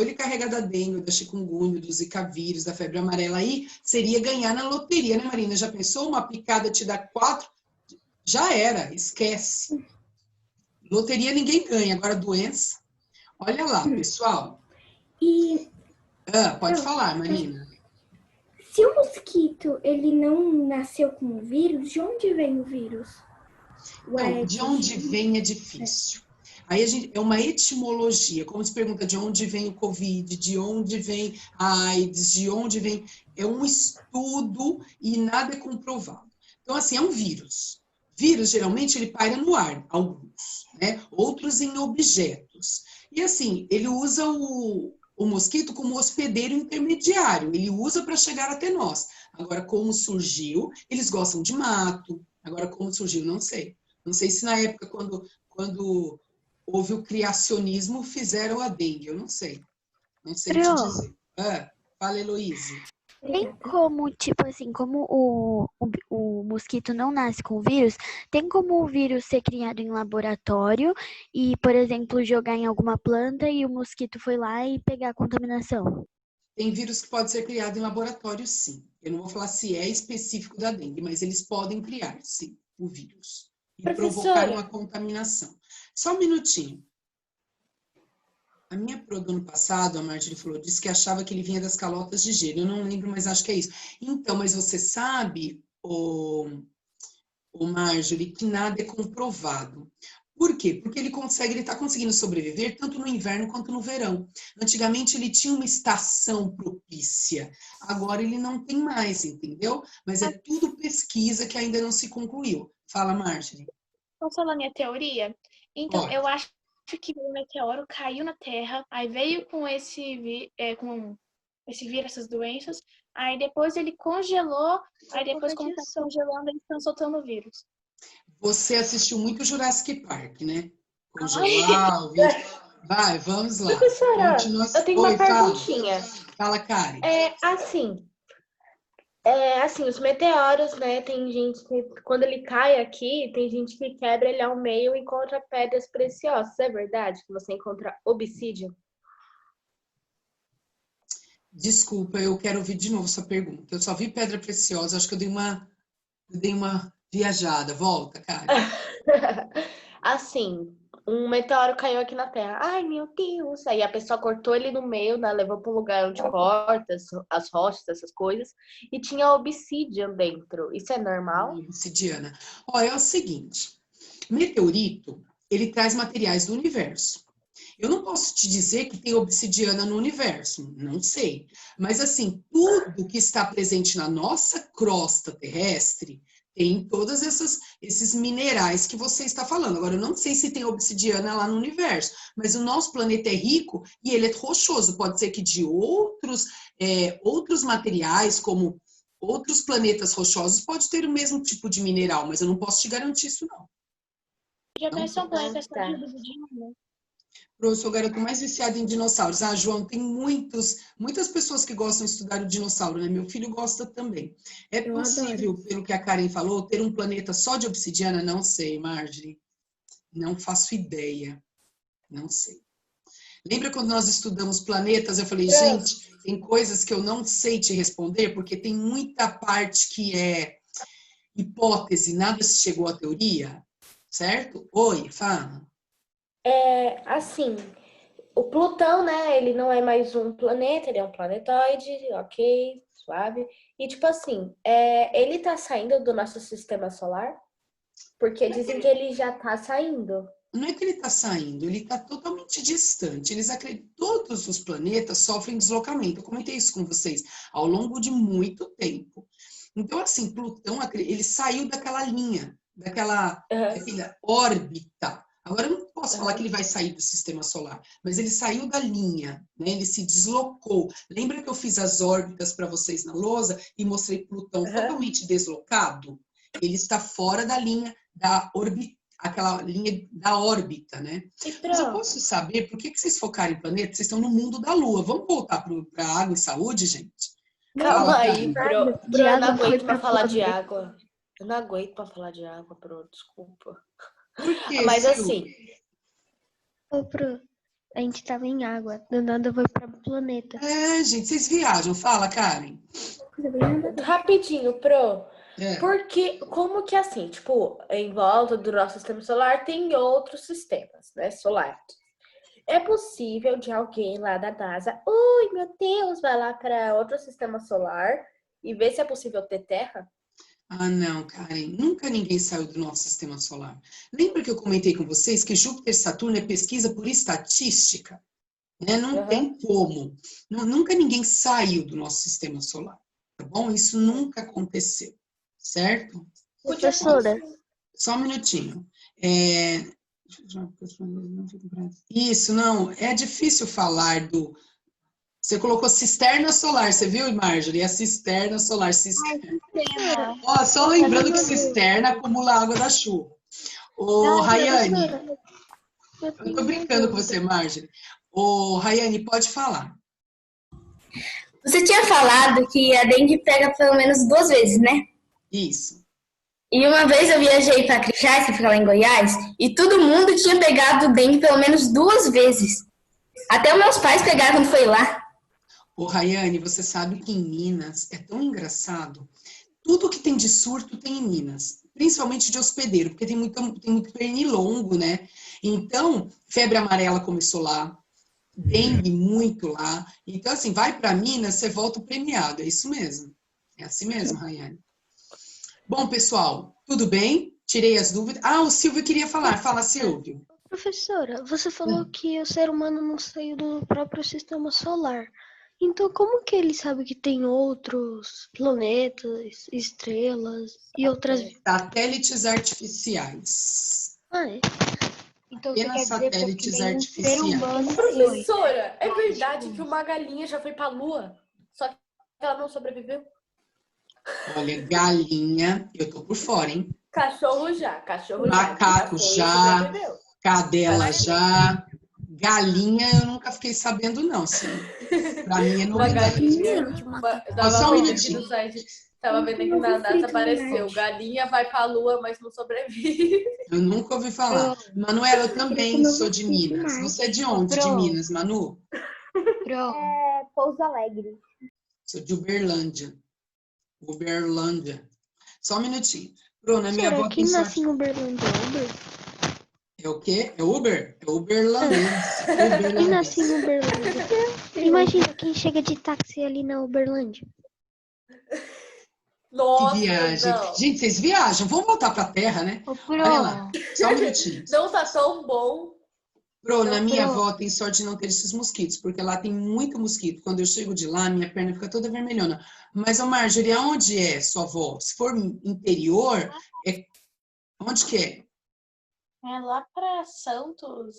ele carrega da dengue, da chikungunya, do zika vírus, da febre amarela, aí seria ganhar na loteria, né, Marina? Já pensou? Uma picada te dá 4? Já era, esquece. Loteria ninguém ganha, agora doença. Olha lá, pessoal. Pode falar, Marina. Se o mosquito, ele não nasceu com o vírus, de onde vem o vírus? Então, de onde vem é difícil. Aí é uma etimologia, como se pergunta de onde vem o Covid, de onde vem a AIDS, de onde vem... É um estudo e nada é comprovado. Então, assim, é um vírus. Vírus, geralmente, ele paira no ar, alguns, né? Outros em objetos. E, assim, ele usa o mosquito como hospedeiro intermediário, ele usa para chegar até nós. Agora, como surgiu, eles gostam de mato. Agora, como surgiu, não sei. Não sei se na época, quando houve o criacionismo, fizeram a dengue, eu não sei. Não sei te dizer. Fala, Heloíse. Tem como, tipo assim, como o mosquito não nasce com o vírus, tem como o vírus ser criado em laboratório e, por exemplo, jogar em alguma planta e o mosquito foi lá e pegar a contaminação? Tem vírus que pode ser criado em laboratório, sim. Eu não vou falar se é específico da dengue, mas eles podem criar, sim, o vírus. E provocar uma contaminação. Só um minutinho. A minha pro do ano passado, a Marjorie falou, disse que achava que ele vinha das calotas de gelo. Eu não lembro, mas acho que é isso. Então, mas você sabe, o Marjorie, que nada é comprovado. Por quê? Porque ele está conseguindo sobreviver tanto no inverno quanto no verão. Antigamente ele tinha uma estação propícia, agora ele não tem mais, entendeu? Mas é tudo pesquisa que ainda não se concluiu. Fala, Marjorie. Posso falar minha teoria? Então, Pode. eu acho que o meteoro caiu na Terra, aí veio com esse vírus, essas doenças, aí depois ele congelou, aí depois como tá congelando, eles estão soltando o vírus. Você assistiu muito Jurassic Park, né? Congelar o vírus. Vai, vamos lá. Professora, eu tenho uma perguntinha. Fala, Karen. Assim, os meteoros, né, tem gente que, quando ele cai aqui, tem gente que quebra ele ao meio e encontra pedras preciosas. É verdade que você encontra obsidian? Desculpa, eu quero ouvir de novo sua pergunta. Eu só vi pedra preciosa, acho que eu dei uma viajada. Volta, Karen. Assim, um meteoro caiu aqui na Terra. Ai, meu Deus! Aí a pessoa cortou ele no meio, né? Levou para um lugar onde corta as rochas, essas coisas. E tinha obsidian dentro. Isso é normal? Obsidiana. Olha, é o seguinte. Meteorito, ele traz materiais do universo. Eu não posso te dizer que tem obsidiana no universo, não sei. Mas, assim, tudo que está presente na nossa crosta terrestre tem todos esses minerais que você está falando. Agora, eu não sei se tem obsidiana lá no universo, mas o nosso planeta é rico e ele é rochoso. Pode ser que de outros materiais, como outros planetas rochosos, pode ter o mesmo tipo de mineral, mas eu não posso te garantir isso, não. Já pensou um planeta só de obsidiana? Eu sou o garoto mais viciado em dinossauros. Ah, João, tem muitas pessoas que gostam de estudar o dinossauro, né? Meu filho gosta também. É Eu possível, adoro. pelo que a Karen falou, ter um planeta só de obsidiana? Não sei, Marjorie. Não faço ideia. Não sei. Lembra quando nós estudamos planetas? Eu falei, gente, tem coisas que eu não sei te responder, porque tem muita parte que é hipótese, nada se chegou à teoria, certo? Oi, fala. Assim, o Plutão, né? Ele não é mais um planeta, ele é um planetoide, ok, suave. E tipo assim, ele tá saindo do nosso sistema solar? Porque dizem que ele já tá saindo. Não é que ele está saindo, ele está totalmente distante. Eles acreditam, todos os planetas sofrem deslocamento. Eu comentei isso com vocês ao longo de muito tempo. Então, assim, Plutão, ele saiu daquela linha, daquela órbita. Agora, eu não posso falar que ele vai sair do sistema solar, mas ele saiu da linha, né? Ele se deslocou. Lembra que eu fiz as órbitas para vocês na lousa e mostrei Plutão totalmente deslocado? Ele está fora da linha da órbita, aquela linha da órbita, né? Mas eu posso saber por que vocês focaram em planeta? Vocês estão no mundo da Lua. Vamos voltar para água e saúde, gente? Calma aí, Karen. Bro, eu não aguento pra falar de água. Eu não aguento pra falar de água, Bro, desculpa. Por quê, Mas Sil? assim, Ô, Pro, a gente tava em água, do nada foi para o planeta. Gente, vocês viajam. Fala, Karen. rapidinho, Pro. É. Porque, como que assim, tipo, em volta do nosso sistema solar tem outros sistemas, né, solares. É possível de alguém lá da NASA, ui, meu Deus, vai lá para outro sistema solar e ver se é possível ter Terra? Ah, não, Karen. Nunca ninguém saiu do nosso sistema solar. Lembra que eu comentei com vocês que Júpiter e Saturno é pesquisa por estatística? Né? Não tem como. Nunca ninguém saiu do nosso sistema solar. Tá bom? Isso nunca aconteceu. Certo? Professora, Só um minutinho. Isso, não. É difícil falar do... Você colocou cisterna solar, você viu, Marjorie? É cisterna solar. Ó, só lembrando que cisterna acumula água da chuva. Ô, Rayane, eu tô brincando com você, Marjorie. Ô, Rayane, pode falar. Você tinha falado que a dengue pega pelo menos 2 vezes, né? Isso. E uma vez eu viajei para Crixás, que fica lá em Goiás, e todo mundo tinha pegado dengue pelo menos 2 vezes. Até os meus pais pegaram quando foi lá. Ô, Rayane, você sabe que em Minas é tão engraçado. Tudo que tem de surto tem em Minas, principalmente de hospedeiro, porque tem muito pernilongo, né? Então, febre amarela começou lá, dengue muito lá. Então, assim, vai para Minas, você volta premiado, é isso mesmo. É assim mesmo, Rayane. Bom, pessoal, tudo bem? Tirei as dúvidas. Ah, o Silvio queria falar. Fala, Silvio. professora, você falou que o ser humano não saiu do próprio sistema solar. Então, como que ele sabe que tem outros planetas, estrelas e outras... Satélites artificiais. Ah, é? Então, Apenas você quer dizer satélites que tem um ser artificiais. humano... Professora, é verdade que uma galinha já foi pra Lua, só que ela não sobreviveu? Olha, galinha, eu tô por fora, hein? Cachorro já. Macaco já, sobreviveu. cadela já, galinha eu nunca fiquei sabendo não, sim. Pra mim é Uma novidade. galinha. Só um minutinho. Tava vendo aqui na data, apareceu. Galinha vai pra Lua, mas não sobrevive. Eu nunca ouvi falar. Manuela, eu também sou de Minas. Você é de onde de Minas, Manu? Pouso Alegre. Sou de Uberlândia. Só um minutinho. Bruna, minha avó Quem tem nasce em sorte. Uberlândia é Uber? É o quê? É Uber? É Uberlândia. Quem nasce em Uberlândia? Imagina quem chega de táxi ali na Uberlândia. Nossa, Que viagem. não. Gente, vocês viajam. Vamos voltar para a Terra, né? Olha lá. Só um minutinho. Não tá tão bom. Bruna, minha avó tem sorte de não ter esses mosquitos, porque lá tem muito mosquito. Quando eu chego de lá, minha perna fica toda vermelhona. Mas, Marjorie, aonde é sua avó? Se for interior, onde que é? É lá pra Santos.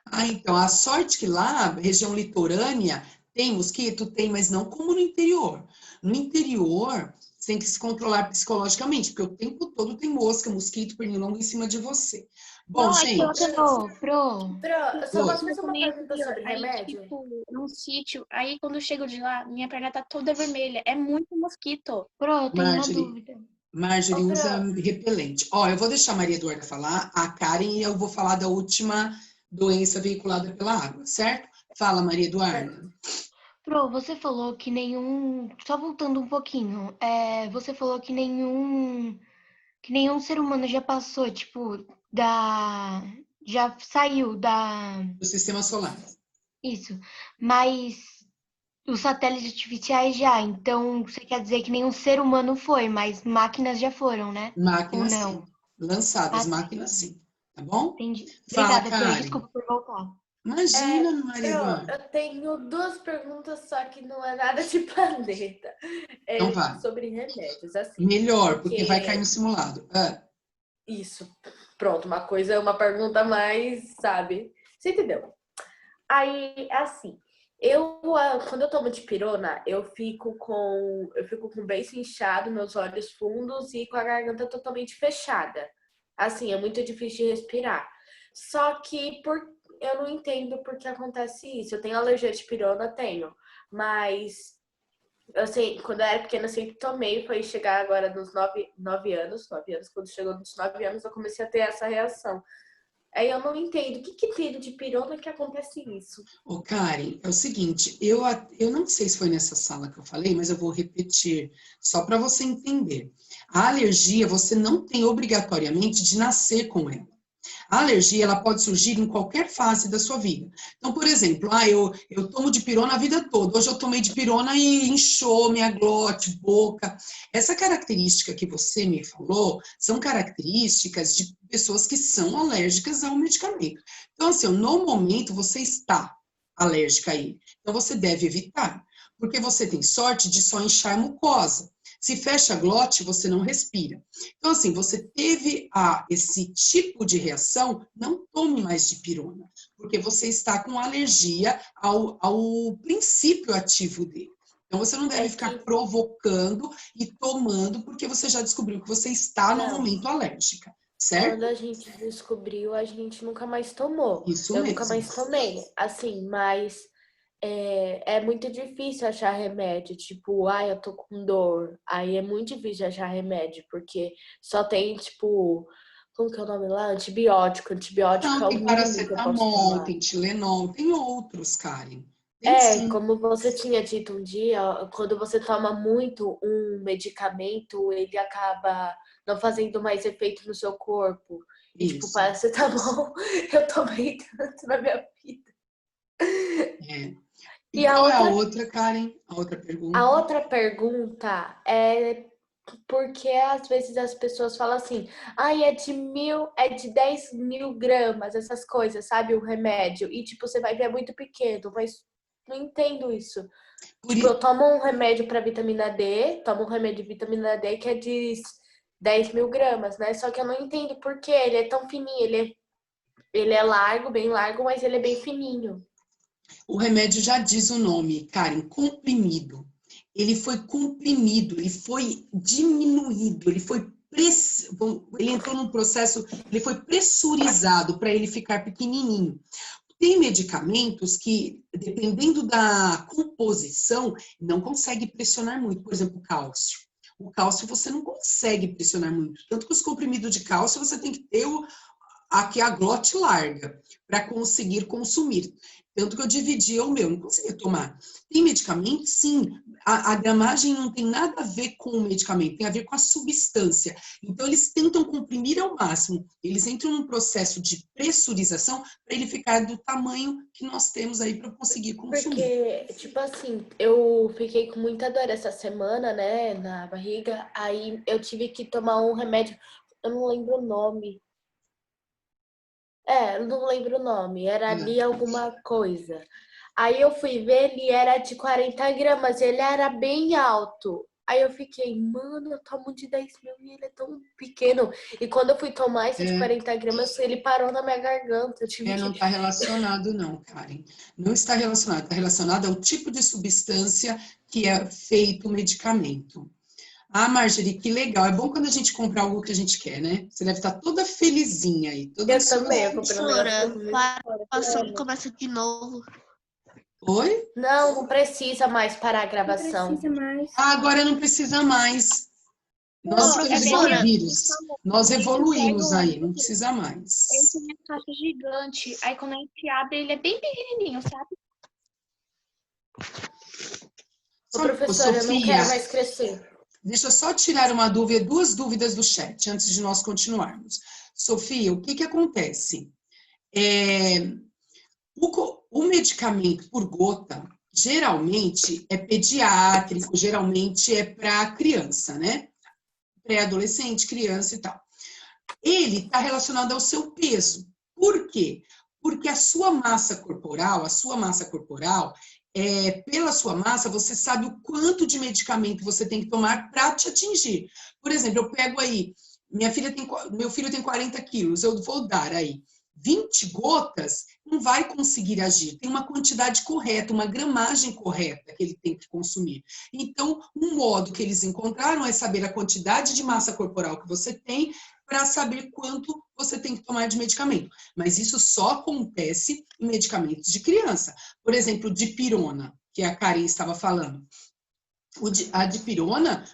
Ah, então, a sorte que lá, região litorânea, tem mosquito? Tem, mas não como no interior. No interior, você tem que se controlar psicologicamente, porque o tempo todo tem mosca, mosquito, pernilongo em cima de você. Bom, Não, gente, aqui, Pro. Pro, eu só Oi. posso fazer uma Também pergunta pior. sobre Aí, remédio? tipo, num sítio, aí quando eu chego de lá, minha perna tá toda vermelha. É muito mosquito. Pro, eu tenho uma Marjorie, dúvida. Marjorie Ô, usa Pro, repelente. Ó, eu vou deixar a Maria Eduarda falar, a Karen, e eu vou falar da última doença veiculada pela água, certo? Fala, Maria Eduarda. Pro, você falou que nenhum. Só voltando um pouquinho, você falou que nenhum ser humano já passou, tipo, já saiu da. Do sistema solar. Isso. Mas os satélites artificiais já. Então, você quer dizer que nenhum ser humano foi, mas máquinas já foram, né? Ou Máquinas, sim. não? Lançadas, Ah, máquinas, sim. Tá bom? entendi. Fala, Obrigada, Pro. Karen. Desculpa por voltar. Imagina, Maria Pro, Eduarda. eu tenho duas perguntas, só que não é nada de planeta. Então vai. Sobre remédios, assim. Melhor, porque vai cair no simulado. Isso, pronto, uma pergunta mais, sabe? Você entendeu? Aí, assim, quando eu tomo dipirona, eu fico com o beiço inchado, meus olhos fundos e com a garganta totalmente fechada. Assim, é muito difícil de respirar. Só que eu não entendo por que acontece isso. Eu tenho alergia à dipirona, tenho, mas eu sei, quando eu era pequena, eu sempre tomei, foi chegar agora nos 9 anos, quando chegou nos 9 anos, eu comecei a ter essa reação. Aí eu não entendo, o que tem de pirona que acontece isso? Ô, Karen, é o seguinte, eu não sei se foi nessa sala que eu falei, mas eu vou repetir, só para você entender. A alergia, você não tem obrigatoriamente de nascer com ela. A alergia, ela pode surgir em qualquer fase da sua vida. Então, por exemplo, eu tomo dipirona a vida toda. Hoje eu tomei dipirona e inchou minha glote, boca. Essa característica que você me falou são características de pessoas que são alérgicas ao medicamento. Então, assim, no momento você está alérgica a ele. Então, você deve evitar, porque você tem sorte de só inchar a mucosa. Se fecha a glote, você não respira. Então, assim, você teve esse tipo de reação, não tome mais dipirona, porque você está com alergia ao princípio ativo dele. Então, você não deve ficar provocando e tomando, porque você já descobriu que você está no momento alérgica, certo? Quando a gente descobriu, a gente nunca mais tomou. Isso Eu mesmo. nunca mais tomei, assim, mas é muito difícil achar remédio. Tipo, eu tô com dor. Aí é muito difícil achar remédio, porque só tem, tipo, como que é o nome lá? Antibiótico. Antibiótico Não, é o tem mínimo que eu posso paracetamol, tomar. tem Tilenol, tem outros, Karen. Tem sim. Como você tinha dito um dia, quando você toma muito um medicamento, ele acaba não fazendo mais efeito no seu corpo. E, tipo, Isso. paracetamol, eu tomei tanto na minha vida. E qual é a outra, Karen? A outra pergunta? A outra pergunta é porque às vezes as pessoas falam assim, é de 10 mil gramas, essas coisas, sabe? O remédio. E, tipo, você vai ver é muito pequeno, mas não entendo isso. Tipo, eu tomo um remédio para vitamina D, tomo um remédio de vitamina D que é de 10 mil gramas, né? Só que eu não entendo por que ele é tão fininho. Ele é largo, bem largo, mas ele é bem fininho. O remédio já diz o nome, Karen, comprimido. Ele foi comprimido, ele foi diminuído, ele entrou num processo, ele foi pressurizado para ele ficar pequenininho. Tem medicamentos que, dependendo da composição, não consegue pressionar muito. Por exemplo, o cálcio. O cálcio você não consegue pressionar muito. Tanto que os comprimidos de cálcio você tem que ter a glote larga para conseguir consumir. Tanto que eu dividia o meu, não conseguia tomar. Tem medicamento, sim, a gramagem não tem nada a ver com o medicamento, tem a ver com a substância. Então, eles tentam comprimir ao máximo. Eles entram num processo de pressurização para ele ficar do tamanho que nós temos aí para conseguir consumir. Porque, tipo assim, eu fiquei com muita dor essa semana, né, na barriga. Aí eu tive que tomar um remédio, eu não lembro o nome. Eu não lembro o nome, era ali alguma coisa. Aí eu fui ver, ele era de 40 gramas, ele era bem alto. Aí eu fiquei, mano, eu tomo de 10 mil e ele é tão pequeno. E quando eu fui tomar esse de 40 gramas, ele parou na minha garganta. Não está relacionado não, Karen. Não está relacionado. Está relacionado ao tipo de substância que é feito o medicamento. Ah, Marjorie, que legal. É bom quando a gente compra algo que a gente quer, né? Você deve estar toda felizinha aí, toda Eu também, eu comprei um negócio Professora, muito para fora, a gravação que fulano. começa de novo. Oi? Não precisa mais parar a Não gravação. precisa mais. Ah, agora não precisa mais. Nós Ô, estamos é bem igual professora, vírus. Nós evoluímos aí, não Ele precisa mais. tem uma caixa gigante. Aí quando a gente abre, ele é bem pequenininho, sabe? Ô, Ô, professora, eu não Sofia, quero mais crescer. deixa eu só tirar uma dúvida, duas dúvidas do chat, antes de nós continuarmos. Sofia, o que que acontece? O medicamento por gota, geralmente é pediátrico, geralmente é para criança, né? Pré-adolescente, criança e tal. Ele está relacionado ao seu peso. Por quê? Porque a sua massa corporal, pela sua massa, você sabe o quanto de medicamento você tem que tomar para te atingir. Por exemplo, eu pego aí, meu filho tem 40 quilos, eu vou dar aí 20 gotas, não vai conseguir agir. Tem uma quantidade correta, uma gramagem correta que ele tem que consumir. Então, um modo que eles encontraram é saber a quantidade de massa corporal que você tem para saber quanto você tem que tomar de medicamento. Mas isso só acontece em medicamentos de criança. Por exemplo, dipirona, que a Karen estava falando. A dipirona,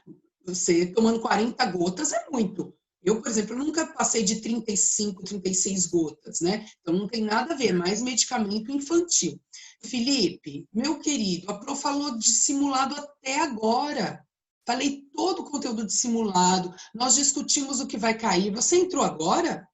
você tomando 40 gotas é muito. Eu, por exemplo, nunca passei de 35, 36 gotas, né? Então não tem nada a ver, mais medicamento infantil. Felipe, meu querido, a Pro falou de simulado até agora. Falei todo o conteúdo de simulado, nós discutimos o que vai cair. Você entrou agora?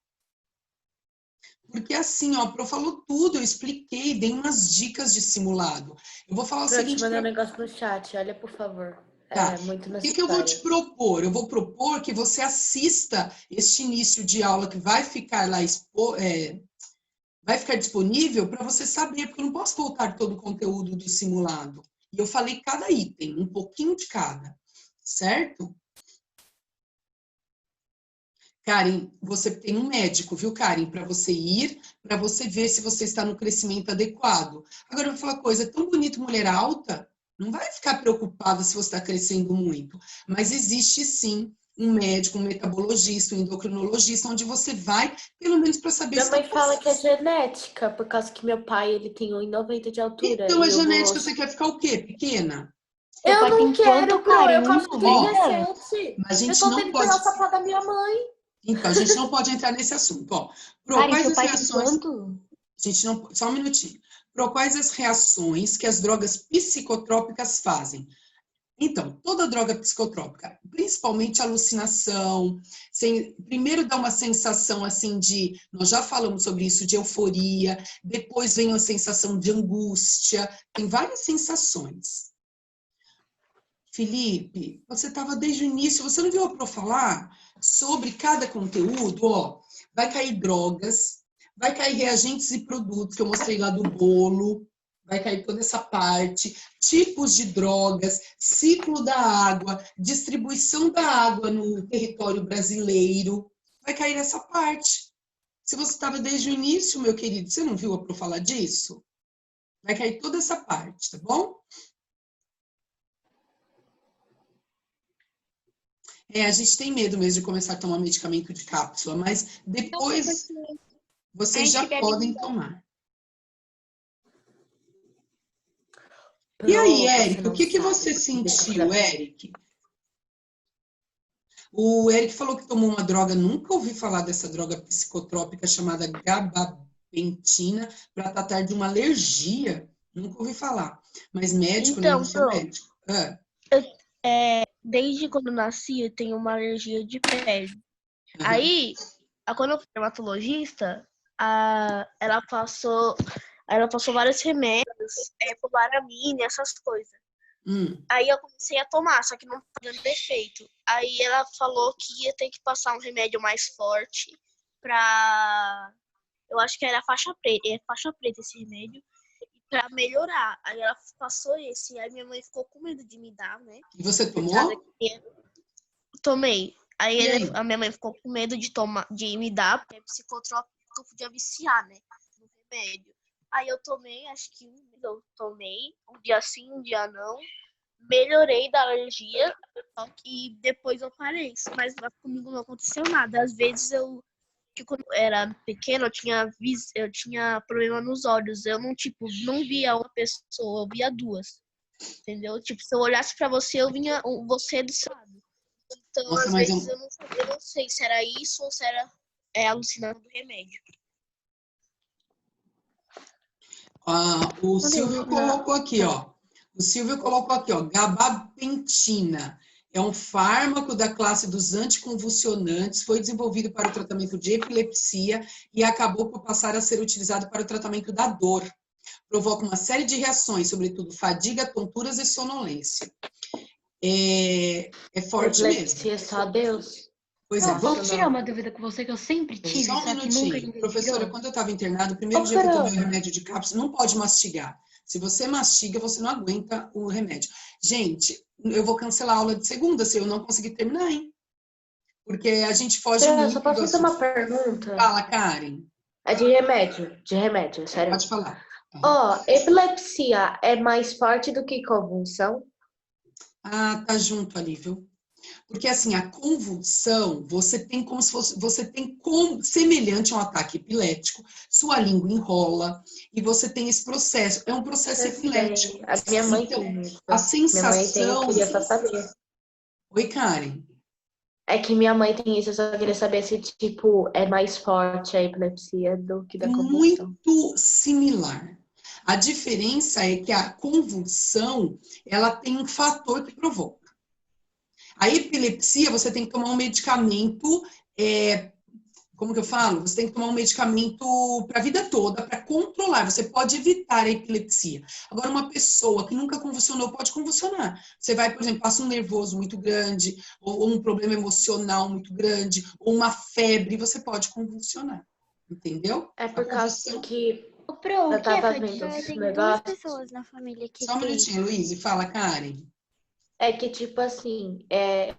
Porque assim, ó, a Pro falou tudo, eu expliquei, dei umas dicas de simulado. Eu vou falar o Pra eu te seguinte mandar um para... negócio no chat, olha, por favor. Tá. É muito O que que eu vou te necessário. propor? Eu vou propor que você assista este início de aula que vai ficar lá, vai ficar disponível para você saber, porque eu não posso voltar todo o conteúdo do simulado. E eu falei cada item, um pouquinho de cada, certo? Karen, você tem um médico, viu, Karen, para você ir, para você ver se você está no crescimento adequado. Agora, eu vou falar uma coisa, é tão bonito mulher alta, não vai ficar preocupada se você está crescendo muito. Mas existe, sim, um médico, um metabologista, um endocrinologista, onde você vai, pelo menos para saber Minha se mãe está fala que é genética, por causa que meu pai, ele tem 1,90 de altura. Então, a E eu vou... genética, você quer ficar o quê? Pequena? Seu Eu pai não tem quero, quanto, Pro, eu Karen? calço 1,90? 37. Mas a Eu gente tô não tendo que pegar pode... o sapato da minha mãe. Então, a gente não pode entrar nesse assunto. Ó, Karen, quais seu as pai tem reações... quanto? A gente não... Só um minutinho. Quais as reações que as drogas psicotrópicas fazem? Então, toda droga psicotrópica, principalmente alucinação, primeiro dá uma sensação assim de, nós já falamos sobre isso, de euforia, depois vem a sensação de angústia, tem várias sensações. Felipe, você estava desde o início, você não viu a Pro falar sobre cada conteúdo? Ó, vai cair drogas, vai cair reagentes e produtos, que eu mostrei lá do bolo, vai cair toda essa parte, tipos de drogas, ciclo da água, distribuição da água no território brasileiro, vai cair essa parte. Se você estava desde o início, meu querido, você não viu a Pro falar disso? Vai cair toda essa parte, tá bom? A gente tem medo mesmo de começar a tomar medicamento de cápsula, mas depois vocês já podem tomar. E aí, Érica, o que você sentiu, Eric? O Eric falou que tomou uma droga, nunca ouvi falar dessa droga psicotrópica chamada gabapentina para tratar de uma alergia. Nunca ouvi falar. Mas médico, né? Eu Então, não sou Pro, médico. desde quando eu nasci, eu tenho uma alergia de pele. Aí, quando eu fui dermatologista, ela passou vários remédios, Polaramine, essas coisas. Aí eu comecei a tomar, só que não tá dando efeito. Aí ela falou que ia ter que passar um remédio mais forte pra... Eu acho que era faixa preta esse remédio, pra melhorar. Aí ela passou esse, aí minha mãe ficou com medo de me dar, né? E você tomou? Tomei. Aí E aí? a minha mãe ficou com medo de me dar, porque é psicotrópico, eu podia viciar, né? No remédio. Aí eu tomei, acho que eu tomei, um dia sim, um dia não. melhorei da alergia, só que depois eu parei. Mas comigo não aconteceu nada. Às vezes que quando eu era pequena, eu tinha problema nos olhos. Eu não via uma pessoa, eu via duas. Entendeu? Tipo, se eu olhasse pra você, eu vinha você do seu lado. Então, Nossa, às mas vezes, eu não sei se era isso ou se era alucinado do remédio. O Silvio colocou aqui, ó. O Silvio colocou aqui, ó. Gabapentina é um fármaco da classe dos anticonvulsionantes, foi desenvolvido para o tratamento de epilepsia e acabou por passar a ser utilizado para o tratamento da dor. Provoca uma série de reações, sobretudo fadiga, tonturas e sonolência. É forte Epilepsia, mesmo. só Deus. Pois é, Posso vamos... tirar uma dúvida com você que eu sempre tive, Só um só que nunca minutinho. investigou? Professora, quando eu estava internada, o primeiro dia que eu tomei o remédio de cápsula, não pode mastigar. Se você mastiga, você não aguenta o remédio. Gente, eu vou cancelar a aula de segunda se eu não conseguir terminar, hein? Porque a gente foge Eu muito só posso do fazer uma assunto. pergunta? Fala, Karen. É de remédio, sério. Pode falar. Ó, epilepsia é mais forte do que convulsão? Ah, tá junto ali, viu? Porque assim, a convulsão, você tem como se fosse, semelhante a um ataque epilético, sua língua enrola e você tem esse processo, é um processo epilético. A minha mãe Então, tem isso. a sensação... Minha mãe tem, eu queria só saber. Oi, Karen. É que minha mãe tem isso, eu só queria saber se, tipo, é mais forte a epilepsia do que da convulsão. Muito similar. A diferença é que a convulsão, ela tem um fator que provoca. A epilepsia, você tem que tomar um medicamento, como que eu falo? Você tem que tomar um medicamento para a vida toda, para controlar. Você pode evitar a epilepsia. Agora, uma pessoa que nunca convulsionou pode convulsionar. Você vai, por exemplo, passa um nervoso muito grande, ou um problema emocional muito grande, ou uma febre, você pode convulsionar. Entendeu? É por causa que Pro, eu o que é tava fadiga? vendo Eu os tenho duas negócios. pessoas na família que Só um tem. minutinho, Luiz, fala, Karen. É que, tipo assim,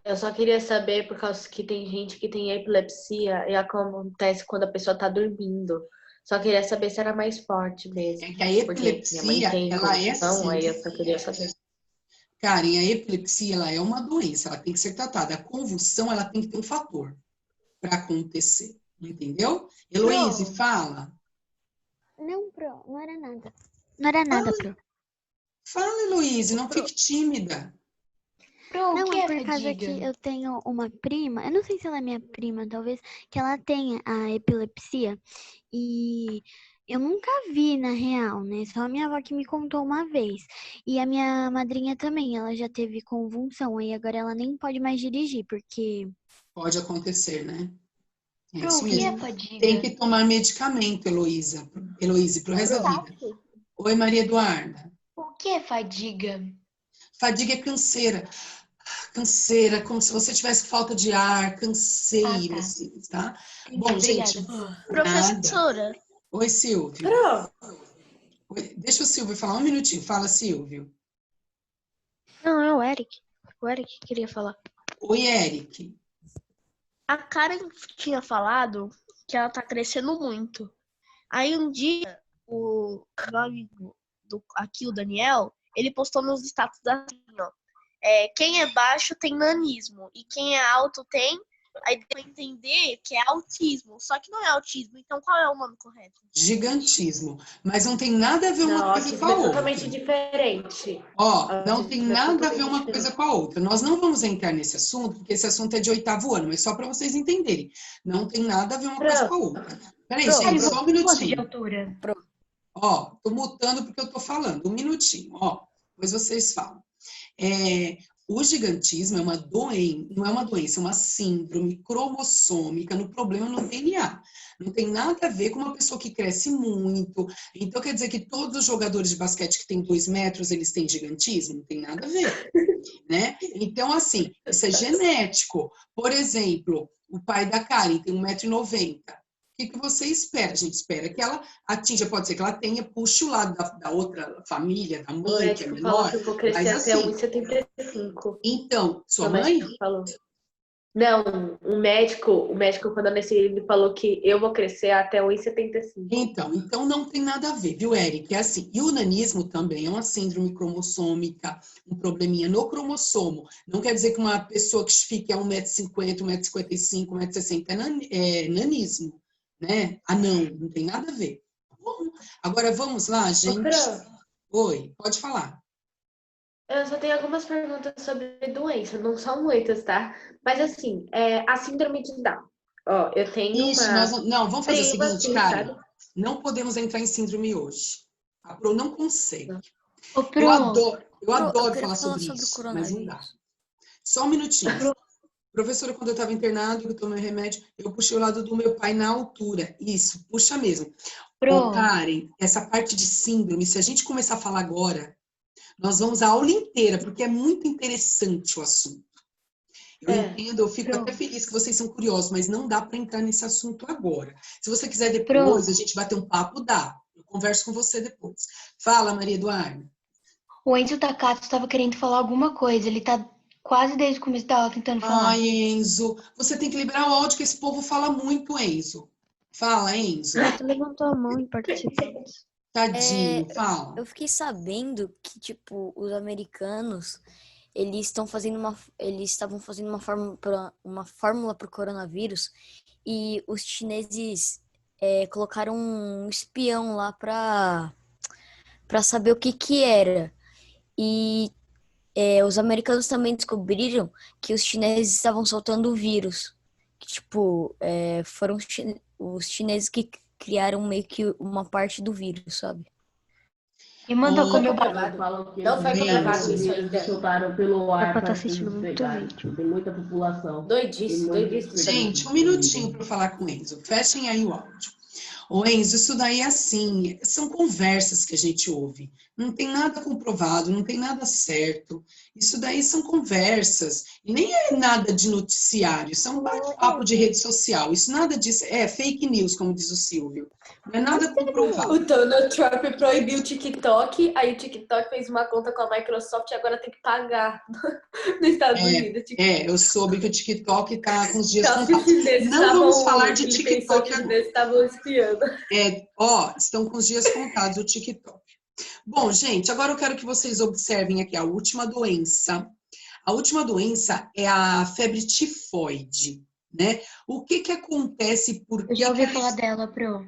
eu só queria saber, por causa que tem gente que tem epilepsia e acontece quando a pessoa tá dormindo. Só queria saber se era mais forte mesmo. É que a Porque minha epilepsia, mãe tem ela é convulsão, aí assim. eu só queria saber. Karen, a epilepsia, ela é uma doença, ela tem que ser tratada. A convulsão, ela tem que ter um fator para acontecer, entendeu? Heloíse, fala. Não, Pro, não era nada. Não era nada, Pro. Fala, Heloíse, não fique tímida. Pro, o Não, que é é por causa fadiga? que eu tenho uma prima, eu não sei se ela é minha prima, talvez, que ela tenha a epilepsia. E eu nunca vi, na real, né? Só a minha avó que me contou uma vez. E a minha madrinha também, ela já teve convulsão. Aí agora ela nem pode mais dirigir, porque... Pode acontecer, né? É Pro, isso o que é mesmo. fadiga? Tem que tomar medicamento, Heloíse, pro resto da vida. Oi, Maria Eduarda. O que é fadiga? Fadiga é canseira. Canseira, como se você tivesse falta de ar, canseira, tá. assim, tá? Entendi, Bom, obrigada. gente, Professora, oi, Silvio. Oi, deixa o Silvio falar um minutinho. Fala, Silvio. Não, é o Eric. O Eric queria falar. Oi, Eric. a Karen tinha falado que ela tá crescendo muito. Aí um dia, o meu amigo aqui, o Daniel, ele postou nos status assim, ó. Quem é baixo tem nanismo e quem é alto tem... Aí deu pra entender que é autismo, só que não é autismo. Então qual é o nome correto? Gigantismo. Mas não tem nada a ver uma coisa com a é outra. totalmente diferente. Ó, não tem Autismo é nada a ver totalmente uma coisa com a outra. Nós não vamos entrar nesse assunto, porque esse assunto é de 8º ano, mas só para vocês entenderem. Não tem nada a ver uma coisa com a outra. Peraí, gente, só um Quanto de minutinho. altura? Ó, tô mutando porque eu tô falando. Um minutinho, ó. Depois vocês falam. O gigantismo é uma doença, não é uma doença, é uma síndrome cromossômica no problema no DNA. Não tem nada a ver com uma pessoa que cresce muito. Então, quer dizer que todos os jogadores de basquete que têm 2 metros, eles têm gigantismo? Não tem nada a ver, né? Então, assim, isso é genético. Por exemplo, o pai da Karen tem 1,90 m. O que você espera? A gente espera que ela atinja, pode ser que ela tenha, puxe o lado da outra família, da O mãe, que é médico falou menor. que eu vou crescer Mas até assim, 1,75 m. então, sua O mãe? médico falou. Não, o médico quando eu nasci, ele falou que eu vou crescer até 1,75. Então não tem nada a ver, viu, Eric? É assim, e o nanismo também é uma síndrome cromossômica, um probleminha no cromossomo. Não quer dizer que uma pessoa que fique a 1,50 m, 1,55 m, 1,60 m é nanismo, né? Não tem nada a ver. Bom, agora vamos lá, gente. Oi, pode falar. Eu só tenho algumas perguntas sobre doença, não são muitas, tá? Mas assim, a síndrome de Down. Ó, eu tenho vamos fazer o prima, seguinte, assim, cara. sabe? Não podemos entrar em síndrome hoje. A Pro não consegue. Ô, Pro, Eu adoro eu queria falar sobre sobre o isso, mas coronavírus. não dá. Só um minutinho. Professora, quando eu estava internado, eu tomei remédio, eu puxei o lado do meu pai na altura. Isso, puxa mesmo. Ô, Karen, essa parte de síndrome, se a gente começar a falar agora, nós vamos a aula inteira, porque é muito interessante o assunto. Eu entendo, eu fico até feliz que vocês são curiosos, mas não dá para entrar nesse assunto agora. Se você quiser depois, a gente bater um papo, dá. Eu converso com você depois. Fala, Maria Eduarda. o Enzo Takato estava querendo falar alguma coisa. Ele tá quase desde o começo da aula tentando falar. Ai, Enzo, você tem que liberar o áudio, que esse povo fala muito, Enzo. Fala, Enzo. Renato levantou a mão e participou. Tadinho, fala. Eu fiquei sabendo que, tipo, os americanos, eles estavam fazendo uma fórmula para o coronavírus e os chineses colocaram um espião lá para saber o que era. E os americanos também descobriram que os chineses estavam soltando o vírus. Que, tipo, foram os chineses que criaram meio que uma parte do vírus, sabe? E mandou Foi comer o comprovado. Não foi comprovado isso ainda. Soltaram pelo ar Pra para estar assistindo muito vídeo. Tem muita população. Doidice. Gente, um minutinho para falar com o Enzo. Fechem aí o áudio. Ô Enzo, isso daí é assim, são conversas que a gente ouve. Não tem nada comprovado, não tem nada certo. Isso daí são conversas. E nem é nada de noticiário, isso é um bate-papo de rede social. Isso nada disso, é fake news, como diz o Silvio. Não é nada comprovado. O Donald Trump proibiu o TikTok, aí o TikTok fez uma conta com a Microsoft e agora tem que pagar nos Estados Unidos. Eu soube que o TikTok tá com os dias Então, contados. Não vamos falar de ele TikTok pensou que os agora. chineses estavam espiando. Estão com os dias contados o TikTok. Bom, gente, agora eu quero que vocês observem aqui a última doença. A última doença é a febre tifoide, né? O que acontece? Eu já ouvi falar dela, Pro.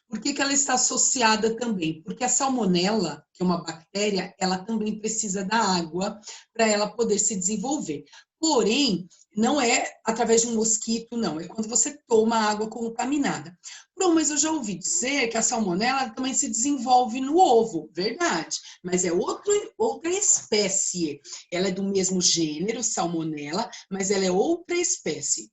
Por que ela está associada também? Porque a salmonela, que é uma bactéria, ela também precisa da água para ela poder se desenvolver. Porém, não é através de um mosquito, não. É quando você toma água contaminada. Pronto, mas eu já ouvi dizer que a salmonela também se desenvolve no ovo. Verdade. Mas é outra espécie. Ela é do mesmo gênero, salmonela, mas ela é outra espécie.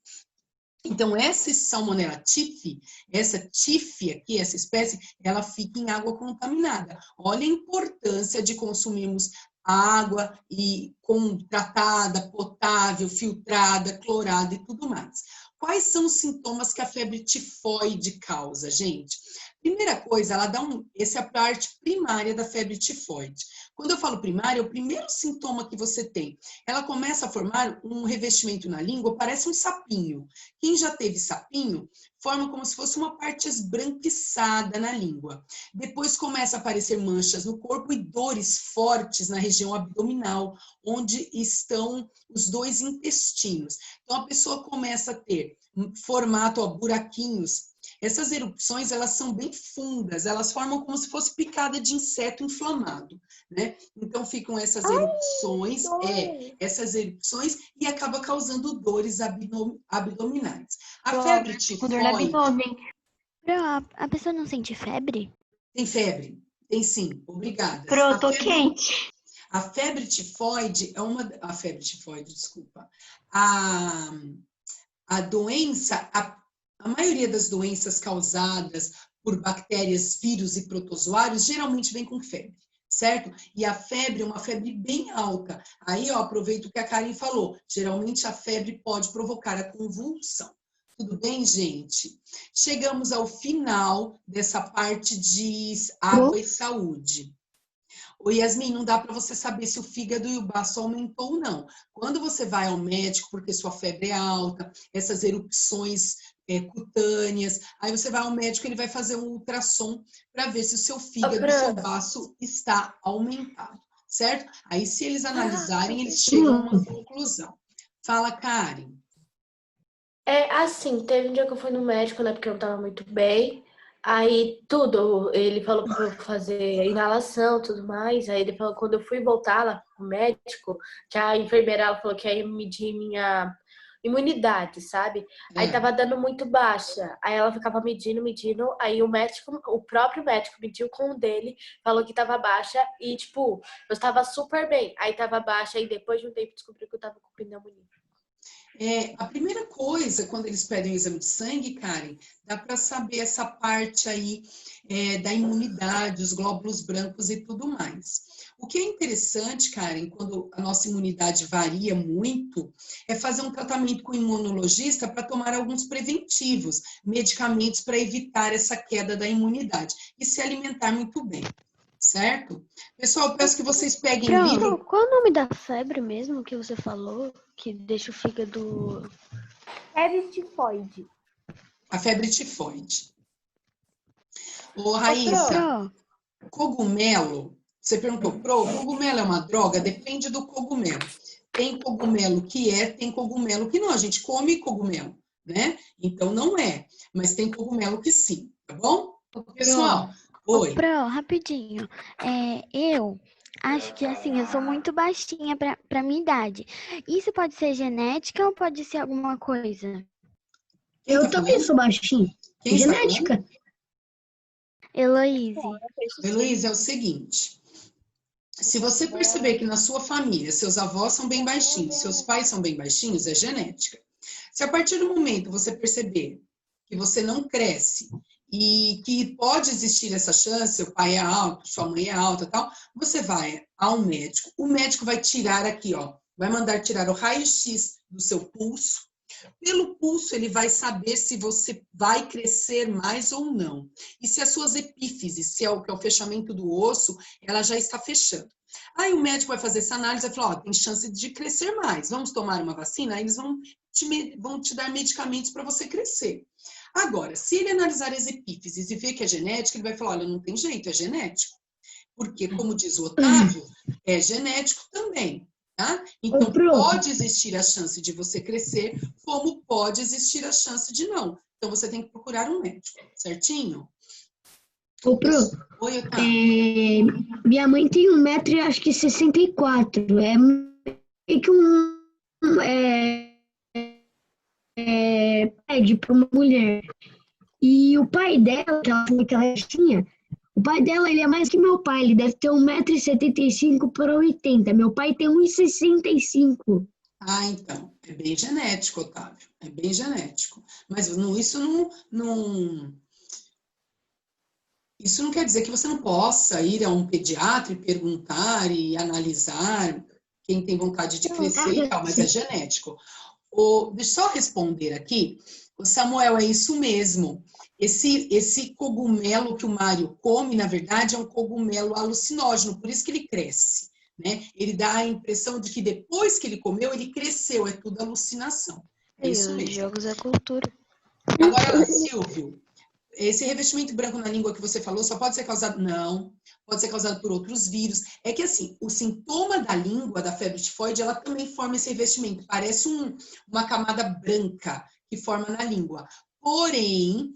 Então, essa salmonella typhi, essa TIF aqui, essa espécie, ela fica em água contaminada. Olha a importância de consumirmos água tratada, potável, filtrada, clorada e tudo mais. Quais são os sintomas que a febre tifoide causa, gente? Primeira coisa, essa é a parte primária da febre tifoide. Quando eu falo primária, é o primeiro sintoma que você tem. Ela começa a formar um revestimento na língua, parece um sapinho. Quem já teve sapinho, forma como se fosse uma parte esbranquiçada na língua. Depois começa a aparecer manchas no corpo e dores fortes na região abdominal, onde estão os dois intestinos. Então, a pessoa começa a ter formato, buraquinhos. Essas erupções, elas são bem fundas, elas formam como se fosse picada de inseto inflamado, né? Então, ficam essas erupções, e acaba causando dores abdominais. A febre tifoide... A pessoa não sente febre? Tem febre? Tem sim, obrigada. Pro, tô quente. A febre tifoide A febre tifoide, desculpa. A doença... A maioria das doenças causadas por bactérias, vírus e protozoários geralmente vem com febre, certo? E a febre é uma febre bem alta. Aí, aproveito o que a Karen falou. Geralmente a febre pode provocar a convulsão. Tudo bem, gente? Chegamos ao final dessa parte de água e saúde. Ô, Yasmin, não dá para você saber se o fígado e o baço aumentou ou não. Quando você vai ao médico porque sua febre é alta, essas erupções cutâneas, aí você vai ao médico, ele vai fazer um ultrassom para ver se o seu fígado e o seu baço está aumentado, certo? Aí, se eles analisarem, eles chegam a uma conclusão. Fala, Karen. Assim, teve um dia que eu fui no médico, né, porque eu não tava muito bem. Aí ele falou pra eu fazer inalação e tudo mais. Aí ele falou, quando eu fui voltar lá pro médico, que a enfermeira ela falou que ia medir minha imunidade, sabe? Aí tava dando muito baixa. Aí ela ficava medindo. Aí o próprio médico mediu com o dele, falou que tava baixa e, tipo, eu estava super bem. Aí tava baixa e depois de um tempo descobriu que eu tava com pneumonia. A primeira coisa, quando eles pedem o exame de sangue, Karen, dá para saber essa parte aí da imunidade, os glóbulos brancos e tudo mais. O que é interessante, Karen, quando a nossa imunidade varia muito, é fazer um tratamento com o imunologista para tomar alguns preventivos, medicamentos para evitar essa queda da imunidade e se alimentar muito bem. Certo? Pessoal, eu peço que vocês peguem o livro. Qual é o nome da febre mesmo que você falou? Que deixa o fígado... Febre tifoide. A febre tifoide. Ô, Raíssa, cogumelo, você perguntou, cogumelo é uma droga? Depende do cogumelo. Tem cogumelo tem cogumelo que não. A gente come cogumelo, né? Então, não é. Mas tem cogumelo que sim, tá bom? Pessoal... Oi. Pro, rapidinho. Eu acho que assim, eu sou muito baixinha pra minha idade. Isso pode ser genética ou pode ser alguma coisa? Eu também sou baixinha. Quem genética. Heloíse. Heloíse, é o seguinte. Se você perceber que na sua família seus avós são bem baixinhos, seus pais são bem baixinhos, é genética. Se a partir do momento você perceber que você não cresce e que pode existir essa chance, seu pai é alto, sua mãe é alta, tal, você vai ao médico. O médico vai tirar aqui, ó, vai mandar tirar o raio-x do seu pulso. Pelo pulso, ele vai saber se você vai crescer mais ou não. E se as suas epífises, que é o fechamento do osso, ela já está fechando. Aí o médico vai fazer essa análise e vai falar, ó, tem chance de crescer mais. Vamos tomar uma vacina? Aí eles vão te dar medicamentos para você crescer. Agora, se ele analisar as epífises e ver que é genético, ele vai falar, olha, não tem jeito, é genético. Porque, como diz o Otávio, é genético também, tá? Então, pode existir a chance de você crescer, como pode existir a chance de não. Então, você tem que procurar um médico, certinho? Ô, Pro, Oi, Otávio. Minha mãe tem 1,64 m. É meio que pede para uma mulher. E o pai dela, que ela tinha, o pai dela, ele é mais que meu pai, ele deve ter 1,75 m para 80 m. Meu pai tem 1,65 m. Ah, então, é bem genético, Otávio, é bem genético. Mas isso não quer dizer que você não possa ir a um pediatra e perguntar e analisar quem tem vontade de crescer e tal, mas é genético. Deixa eu só responder aqui. O Samuel, é isso mesmo. Esse cogumelo que o Mário come, na verdade, é um cogumelo alucinógeno, por isso que ele cresce, né? Ele dá a impressão de que depois que ele comeu, ele cresceu, é tudo alucinação. É isso mesmo. Jogos é cultura. Agora, Silvio, esse revestimento branco na língua que você falou só pode ser causado... Não, pode ser causado por outros vírus. É que, assim, o sintoma da língua, da febre tifoide, ela também forma esse revestimento. Parece uma camada branca que forma na língua. Porém,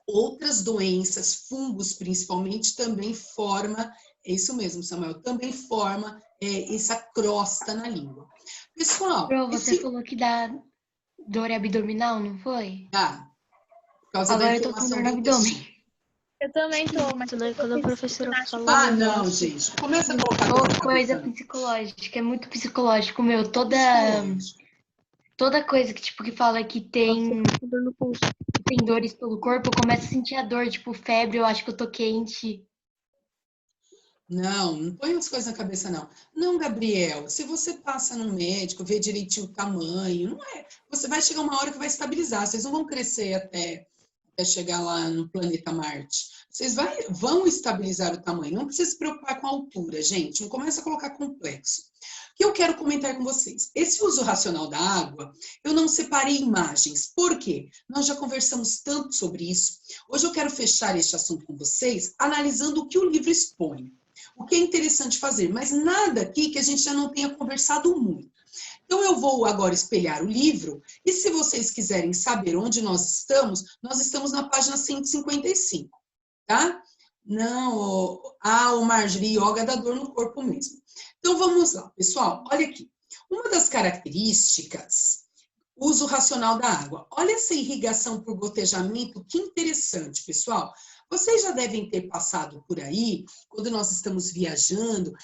outras doenças, fungos principalmente, também forma... É isso mesmo, Samuel. Também forma essa crosta na língua. Pessoal... Pro, você falou que dá dor abdominal, não foi? Dá. Por causa Agora da eu tô com inflamação dor no do intestino. abdômen. Eu também tô, mas Quando a professora falou... Ah, não, gente. Começa a colocar Coisa psicológica, é muito psicológico, meu. Toda coisa que fala que tem dor no pulso. tem dores pelo corpo, eu começo a sentir a dor, tipo febre, eu acho que eu tô quente. Não põe as coisas na cabeça, não. Não, Gabriel, se você passa no médico, vê direitinho o tamanho, não é. Você vai chegar uma hora que vai estabilizar, vocês não vão crescer até até chegar lá no planeta Marte. Vocês vão estabilizar o tamanho, não precisa se preocupar com a altura, gente, não começa a colocar complexo. O que eu quero comentar com vocês? Esse uso racional da água, eu não separei imagens. Por quê? Nós já conversamos tanto sobre isso. Hoje eu quero fechar este assunto com vocês, analisando o que o livro expõe. O que é interessante fazer, mas nada aqui que a gente já não tenha conversado muito. Então, eu vou agora espelhar o livro, e se vocês quiserem saber onde nós estamos na página 155, tá? Não, o Marjorie, yoga dá dor no corpo mesmo. Então, vamos lá, pessoal, olha aqui. Uma das características, uso racional da água. Olha essa irrigação por gotejamento, que interessante, pessoal. Vocês já devem ter passado por aí, quando nós estamos viajando,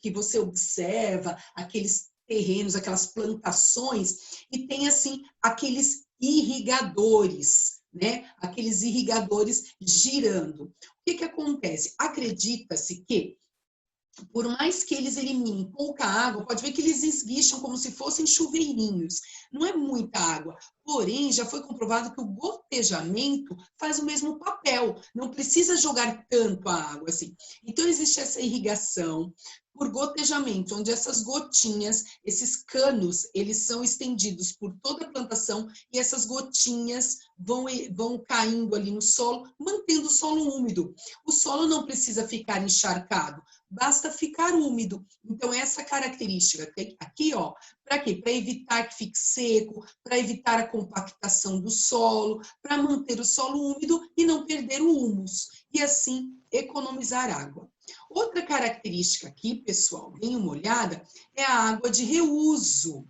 que você observa aqueles terrenos, aquelas plantações, e tem, assim, aqueles irrigadores, né? Aqueles irrigadores girando. O que acontece? Acredita-se que, por mais que eles eliminem pouca água, pode ver que eles esguicham como se fossem chuveirinhos. Não é muita água. Porém, já foi comprovado que o gotejamento faz o mesmo papel. Não precisa jogar tanto a água assim. Então, existe essa irrigação por gotejamento, onde essas gotinhas, esses canos, eles são estendidos por toda a plantação e essas gotinhas vão caindo ali no solo, mantendo o solo úmido. O solo não precisa ficar encharcado, basta ficar úmido. Então, essa característica aqui, ó, para quê? Para evitar que fique seco, para evitar a compactação do solo, para manter o solo úmido e não perder o húmus, e assim economizar água. Outra característica aqui, pessoal, deem uma olhada, é a água de reuso.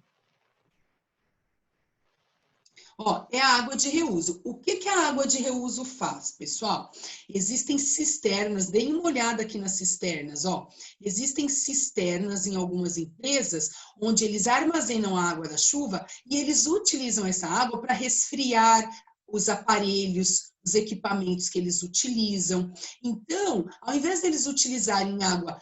Ó, é a água de reuso. O que a água de reuso faz, pessoal? Existem cisternas, deem uma olhada aqui nas cisternas, ó. Existem cisternas em algumas empresas onde eles armazenam a água da chuva e eles utilizam essa água para resfriar os aparelhos, os equipamentos que eles utilizam. Então, ao invés deles utilizarem água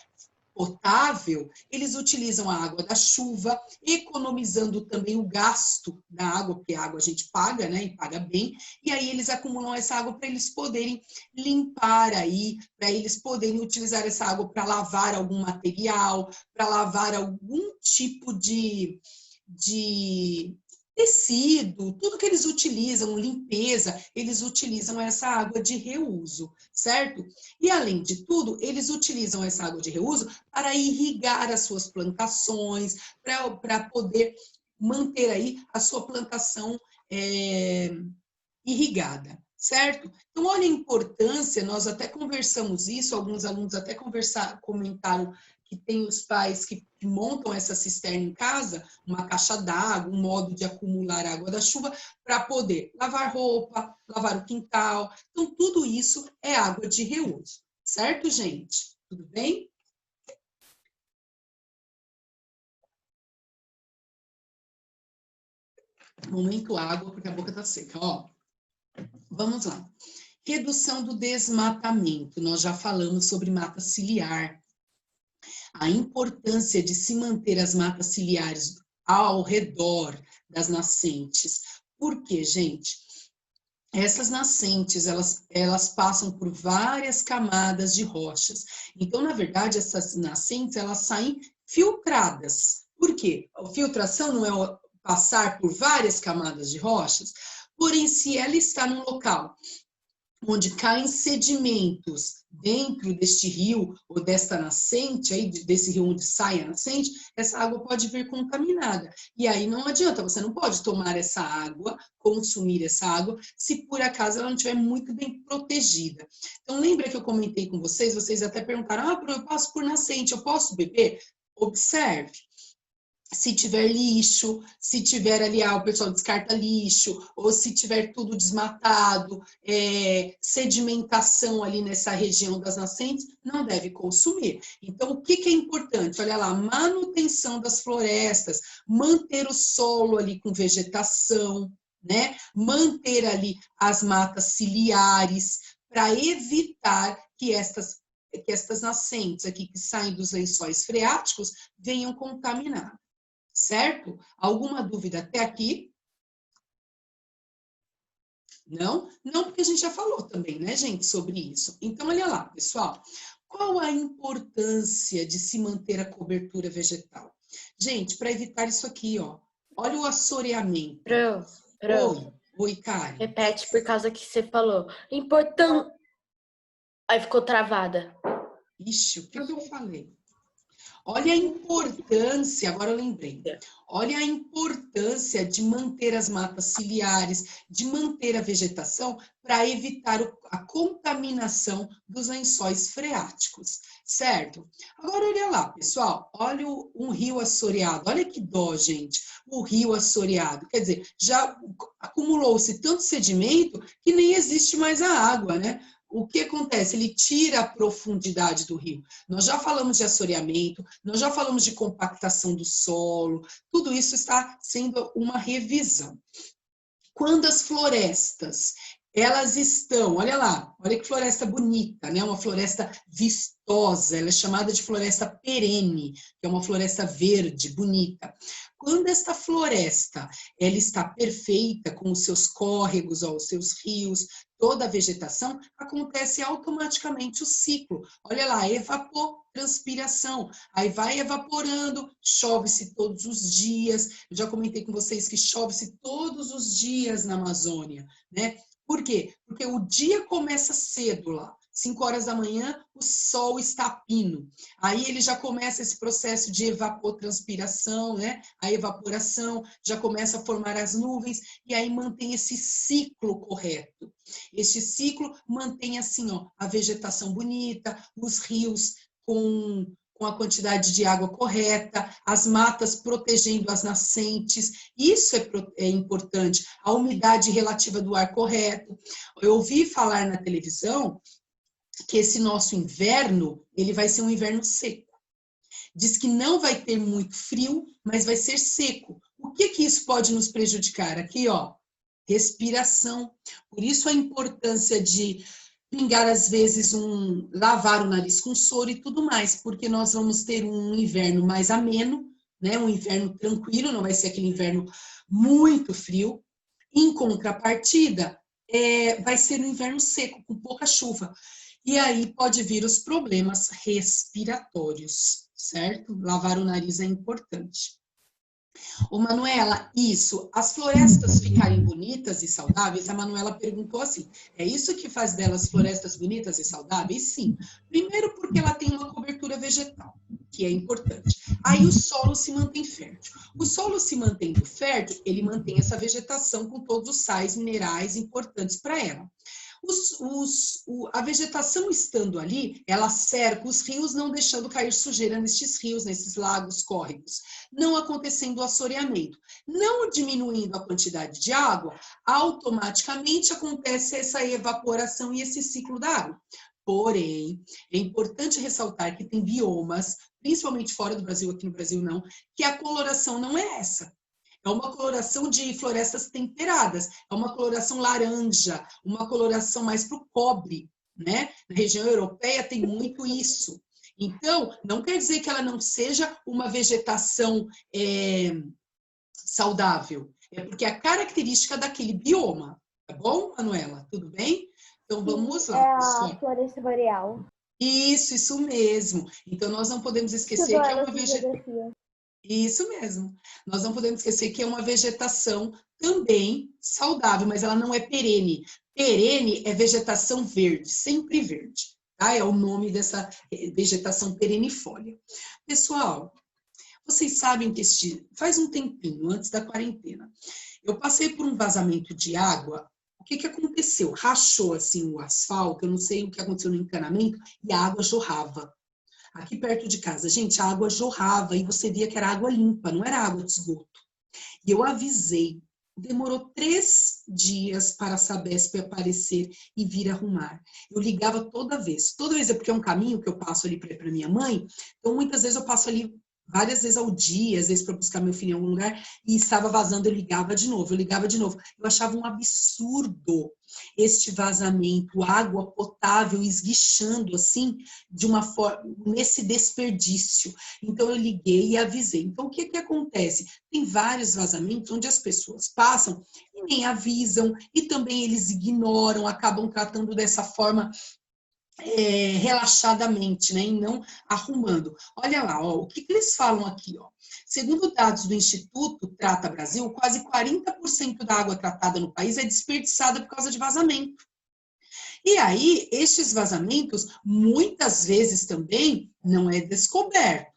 potável, eles utilizam a água da chuva, economizando também o gasto da água, porque a água a gente paga, né, e paga bem, e aí eles acumulam essa água para eles poderem limpar aí, para eles poderem utilizar essa água para lavar algum material, para lavar algum tipo de tecido, tudo que eles utilizam, limpeza, eles utilizam essa água de reuso, certo? E, além de tudo, eles utilizam essa água de reuso para irrigar as suas plantações, para poder manter aí a sua plantação irrigada, certo? Então, olha a importância, nós até conversamos isso, alguns alunos até comentaram que tem os pais que montam essa cisterna em casa, uma caixa d'água, um modo de acumular água da chuva, para poder lavar roupa, lavar o quintal. Então, tudo isso é água de reuso. Certo, gente? Tudo bem? Momento água, porque a boca está seca. Ó, vamos lá. Redução do desmatamento. Nós já falamos sobre mata ciliar. A importância de se manter as matas ciliares ao redor das nascentes. Por quê, gente? Essas nascentes, elas passam por várias camadas de rochas. Então, na verdade, essas nascentes, elas saem filtradas. Por quê? A filtração não é passar por várias camadas de rochas, porém, se ela está num local onde caem sedimentos dentro deste rio ou desta nascente, aí, desse rio onde sai a nascente, essa água pode vir contaminada. E aí não adianta, você não pode tomar essa água, consumir essa água, se por acaso ela não estiver muito bem protegida. Então, lembra que eu comentei com vocês até perguntaram, eu passo por nascente, eu posso beber? Observe. Se tiver lixo, se tiver ali, o pessoal descarta lixo, ou se tiver tudo desmatado, sedimentação ali nessa região das nascentes, não deve consumir. Então, o que é importante? Olha lá, manutenção das florestas, manter o solo ali com vegetação, né? Manter ali as matas ciliares, para evitar que estas nascentes aqui que saem dos lençóis freáticos venham contaminar. Certo? Alguma dúvida até aqui? Não? Não, porque a gente já falou também, né, gente, sobre isso. Então, olha lá, pessoal. Qual a importância de se manter a cobertura vegetal? Gente, para evitar isso aqui, ó. Olha o assoreamento. Oi, Karen. Repete por causa que você falou. Importante. Aí ficou travada. Ixi, o que eu falei? Olha a importância, agora eu lembrei. Olha a importância de manter as matas ciliares, de manter a vegetação para evitar a contaminação dos lençóis freáticos, certo? Agora olha lá, pessoal, olha um rio assoreado, olha que dó, gente, o rio assoreado. Quer dizer, já acumulou-se tanto sedimento que nem existe mais a água, né? O que acontece? Ele tira a profundidade do rio. Nós já falamos de assoreamento, nós já falamos de compactação do solo, tudo isso está sendo uma revisão. Quando as florestas, elas estão, olha lá, olha que floresta bonita, né? Uma floresta vistosa, ela é chamada de floresta perene, que é uma floresta verde, bonita. Quando esta floresta, ela está perfeita, com os seus córregos, ó, os seus rios, toda a vegetação, acontece automaticamente o ciclo. Olha lá, evapotranspiração. Aí vai evaporando, chove-se todos os dias. Eu já comentei com vocês que chove-se todos os dias na Amazônia, né? Por quê? Porque o dia começa cedo lá. 5 horas da manhã, o sol está a pino. Aí ele já começa esse processo de evapotranspiração, né? A evaporação já começa a formar as nuvens e aí mantém esse ciclo correto. Este ciclo mantém assim, ó, a vegetação bonita, os rios com a quantidade de água correta, as matas protegendo as nascentes, isso é importante, a umidade relativa do ar correto. Eu ouvi falar na televisão que esse nosso inverno, ele vai ser um inverno seco. Diz que não vai ter muito frio, mas vai ser seco. O que isso pode nos prejudicar? Aqui, ó, respiração. Por isso a importância de pingar, às vezes, lavar o nariz com soro e tudo mais, porque nós vamos ter um inverno mais ameno, né? Um inverno tranquilo, não vai ser aquele inverno muito frio. Em contrapartida, vai ser um inverno seco, com pouca chuva. E aí pode vir os problemas respiratórios, certo? Lavar o nariz é importante. Ô, Manuela, isso, as florestas ficarem bonitas e saudáveis, a Manuela perguntou assim, é isso que faz delas florestas bonitas e saudáveis? Sim. Primeiro porque ela tem uma cobertura vegetal, que é importante. Aí o solo se mantém fértil. O solo se mantendo fértil, ele mantém essa vegetação com todos os sais minerais importantes para ela. A vegetação estando ali, ela cerca os rios, não deixando cair sujeira nestes rios, nesses lagos, córregos, não acontecendo o assoreamento. Não diminuindo a quantidade de água, automaticamente acontece essa evaporação e esse ciclo da água. Porém, é importante ressaltar que tem biomas, principalmente fora do Brasil, aqui no Brasil não, que a coloração não é essa. É uma coloração de florestas temperadas, é uma coloração laranja, uma coloração mais para o cobre, né? Na região europeia tem muito isso. Então, não quer dizer que ela não seja uma vegetação saudável, é porque é a característica daquele bioma, tá bom, Manuela? Tudo bem? Então, vamos lá. É a floresta boreal. Isso mesmo. Então, nós não podemos esquecer que é uma vegetação. Isso mesmo. Nós não podemos esquecer que é uma vegetação também saudável, mas ela não é perene. Perene é vegetação verde, sempre verde, tá? É o nome dessa vegetação perennifólia. Pessoal, vocês sabem que faz um tempinho, antes da quarentena, eu passei por um vazamento de água. O que aconteceu? Rachou assim o asfalto, eu não sei o que aconteceu no encanamento, e a água jorrava. Aqui perto de casa, gente, a água jorrava e você via que era água limpa, não era água de esgoto. E eu avisei, demorou 3 dias para a Sabesp aparecer e vir arrumar. Eu ligava toda vez é porque é um caminho que eu passo ali para minha mãe, então muitas vezes eu passo ali várias vezes ao dia, às vezes para buscar meu filho em algum lugar, e estava vazando, eu ligava de novo. Eu achava um absurdo este vazamento, água potável esguichando assim, de uma forma, nesse desperdício. Então eu liguei e avisei. Então o que acontece? Tem vários vazamentos onde as pessoas passam e também avisam e também eles ignoram, acabam tratando dessa forma relaxadamente, né, e não arrumando. Olha lá, ó, o que eles falam aqui, ó. Segundo dados do Instituto Trata Brasil, quase 40% da água tratada no país é desperdiçada por causa de vazamento. E aí, estes vazamentos, muitas vezes também, não é descoberto.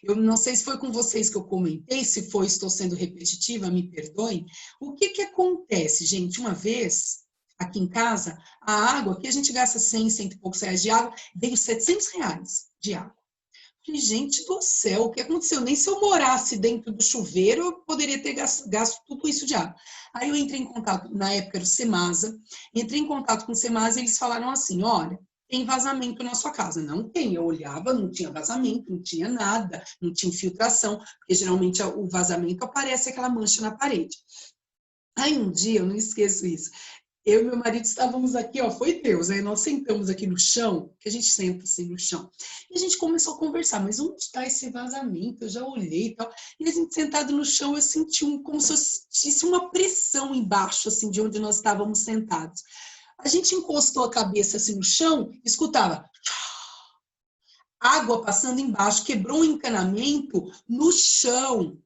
Eu não sei se foi com vocês que eu comentei, se foi, estou sendo repetitiva, me perdoem. O que acontece, gente? Uma vez, aqui em casa, a água, aqui a gente gasta 100, 100 e poucos reais de água, veio 700 reais de água. Falei, gente do céu, o que aconteceu? Nem se eu morasse dentro do chuveiro, eu poderia ter gasto tudo isso de água. Aí eu entrei em contato, na época era o Semasa, entrei em contato com o Semasa e eles falaram assim, olha, tem vazamento na sua casa. Não tem, eu olhava, não tinha vazamento, não tinha nada, não tinha infiltração, porque geralmente o vazamento aparece aquela mancha na parede. Aí um dia, eu não esqueço isso, eu e meu marido estávamos aqui, ó, foi Deus, aí nós sentamos aqui no chão, que a gente senta assim no chão, e a gente começou a conversar, mas onde está esse vazamento? Eu já olhei e tal, e a gente sentado no chão, eu senti como se eu sentisse uma pressão embaixo, assim, de onde nós estávamos sentados. A gente encostou a cabeça assim no chão, escutava água passando embaixo, quebrou um encanamento no chão.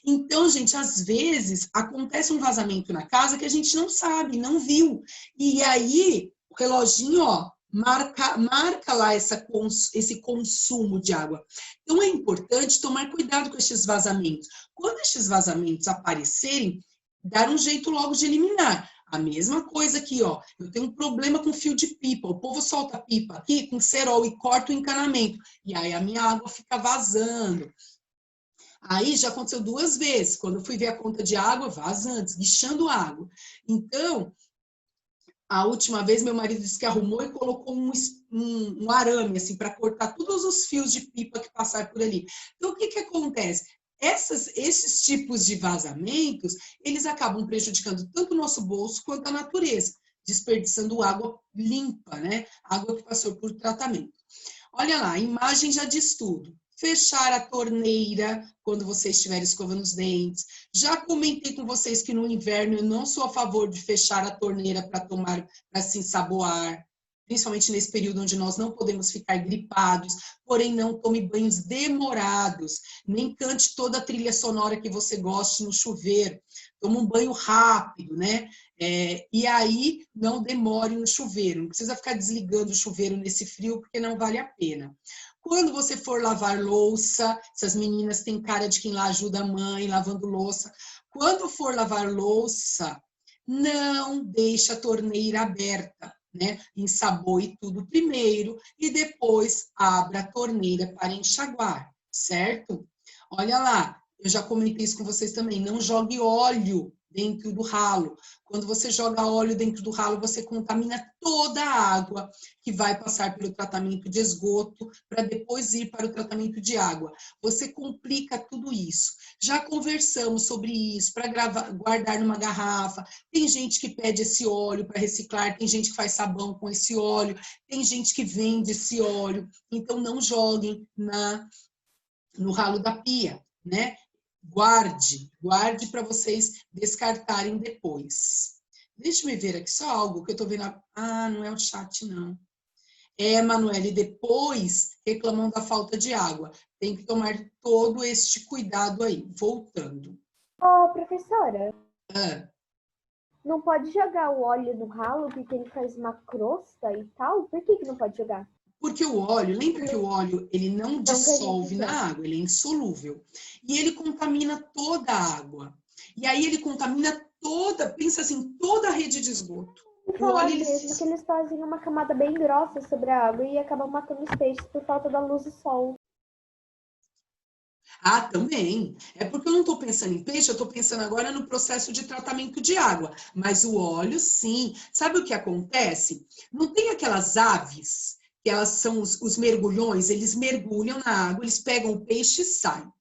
Então, gente, às vezes acontece um vazamento na casa que a gente não sabe, não viu. E aí, o reloginho, ó, marca lá esse consumo de água. Então, é importante tomar cuidado com esses vazamentos. Quando esses vazamentos aparecerem, dar um jeito logo de eliminar. A mesma coisa aqui, ó, eu tenho um problema com fio de pipa, o povo solta pipa aqui com cerol e corta o encanamento, e aí a minha água fica vazando. Aí já aconteceu 2 vezes, quando eu fui ver a conta de água, vazando, esguichando água. Então, a última vez meu marido disse que arrumou e colocou um arame, assim, para cortar todos os fios de pipa que passaram por ali. Então, o que acontece? Esses tipos de vazamentos, eles acabam prejudicando tanto o nosso bolso quanto a natureza, desperdiçando água limpa, né? Água que passou por tratamento. Olha lá, a imagem já diz tudo. Fechar a torneira quando você estiver escovando os dentes. Já comentei com vocês que no inverno eu não sou a favor de fechar a torneira para se ensaboar, principalmente nesse período onde nós não podemos ficar gripados, porém não tome banhos demorados, nem cante toda a trilha sonora que você goste no chuveiro. Toma um banho rápido, né? E aí não demore no chuveiro, não precisa ficar desligando o chuveiro nesse frio, porque não vale a pena. Quando você for lavar louça, essas meninas têm cara de quem lá ajuda a mãe lavando louça. Quando for lavar louça, não deixe a torneira aberta, né? Ensaboe tudo primeiro e depois abra a torneira para enxaguar, certo? Olha lá, eu já comentei isso com vocês também, não jogue óleo dentro do ralo. Quando você joga óleo dentro do ralo, você contamina toda a água que vai passar pelo tratamento de esgoto para depois ir para o tratamento de água. Você complica tudo isso. Já conversamos sobre isso, para guardar numa garrafa. Tem gente que pede esse óleo para reciclar, tem gente que faz sabão com esse óleo, tem gente que vende esse óleo. Então, não joguem no ralo da pia, né? Guarde para vocês descartarem depois. Deixa eu ver aqui só algo que eu tô vendo. Ah, não é o chat, não. Manuele, depois reclamam da falta de água. Tem que tomar todo este cuidado aí. Voltando. Professora. Não pode jogar o óleo no ralo porque ele faz uma crosta e tal? Por que não pode jogar? Porque o óleo, lembra que o óleo, ele não dissolve na água, ele é insolúvel. E ele contamina toda a água. E aí ele contamina pensa assim, toda a rede de esgoto. O óleo, mesmo que eles fazem uma camada bem grossa sobre a água e acabam matando os peixes por falta da luz do sol. Ah, também. É porque eu não estou pensando em peixe, eu estou pensando agora no processo de tratamento de água. Mas o óleo, sim. Sabe o que acontece? Não tem aquelas aves que elas são os mergulhões, eles mergulham na água, eles pegam o peixe e saem.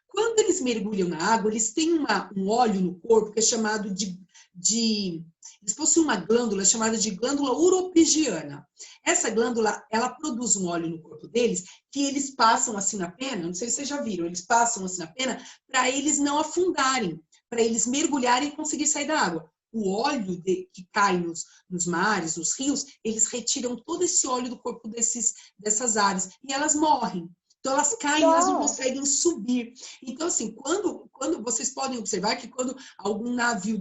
Quando eles mergulham na água, eles têm um óleo no corpo que é chamado eles possuem uma glândula chamada de glândula uropigiana. Essa glândula, ela produz um óleo no corpo deles que eles passam assim na pena, não sei se vocês já viram, eles passam assim na pena para eles não afundarem, para eles mergulharem e conseguir sair da água. o óleo que cai nos mares, nos rios, eles retiram todo esse óleo do corpo dessas aves e elas morrem. Então, elas caem, elas não conseguem subir. Então, assim, quando vocês podem observar que quando algum navio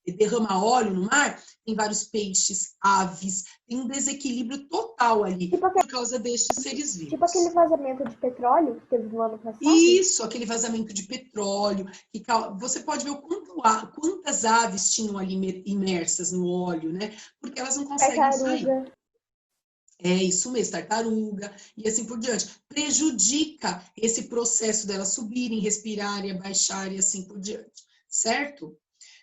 derrama óleo no mar, tem vários peixes, aves, tem um desequilíbrio total ali, por causa destes seres vivos. Tipo aquele vazamento de petróleo que teve no ano passado? Isso, aquele vazamento de petróleo. Você pode ver quantas aves tinham ali imersas no óleo, né? Porque elas não conseguem sair. É isso mesmo, tartaruga e assim por diante. Prejudica esse processo delas subirem, respirarem, abaixarem e assim por diante. Certo?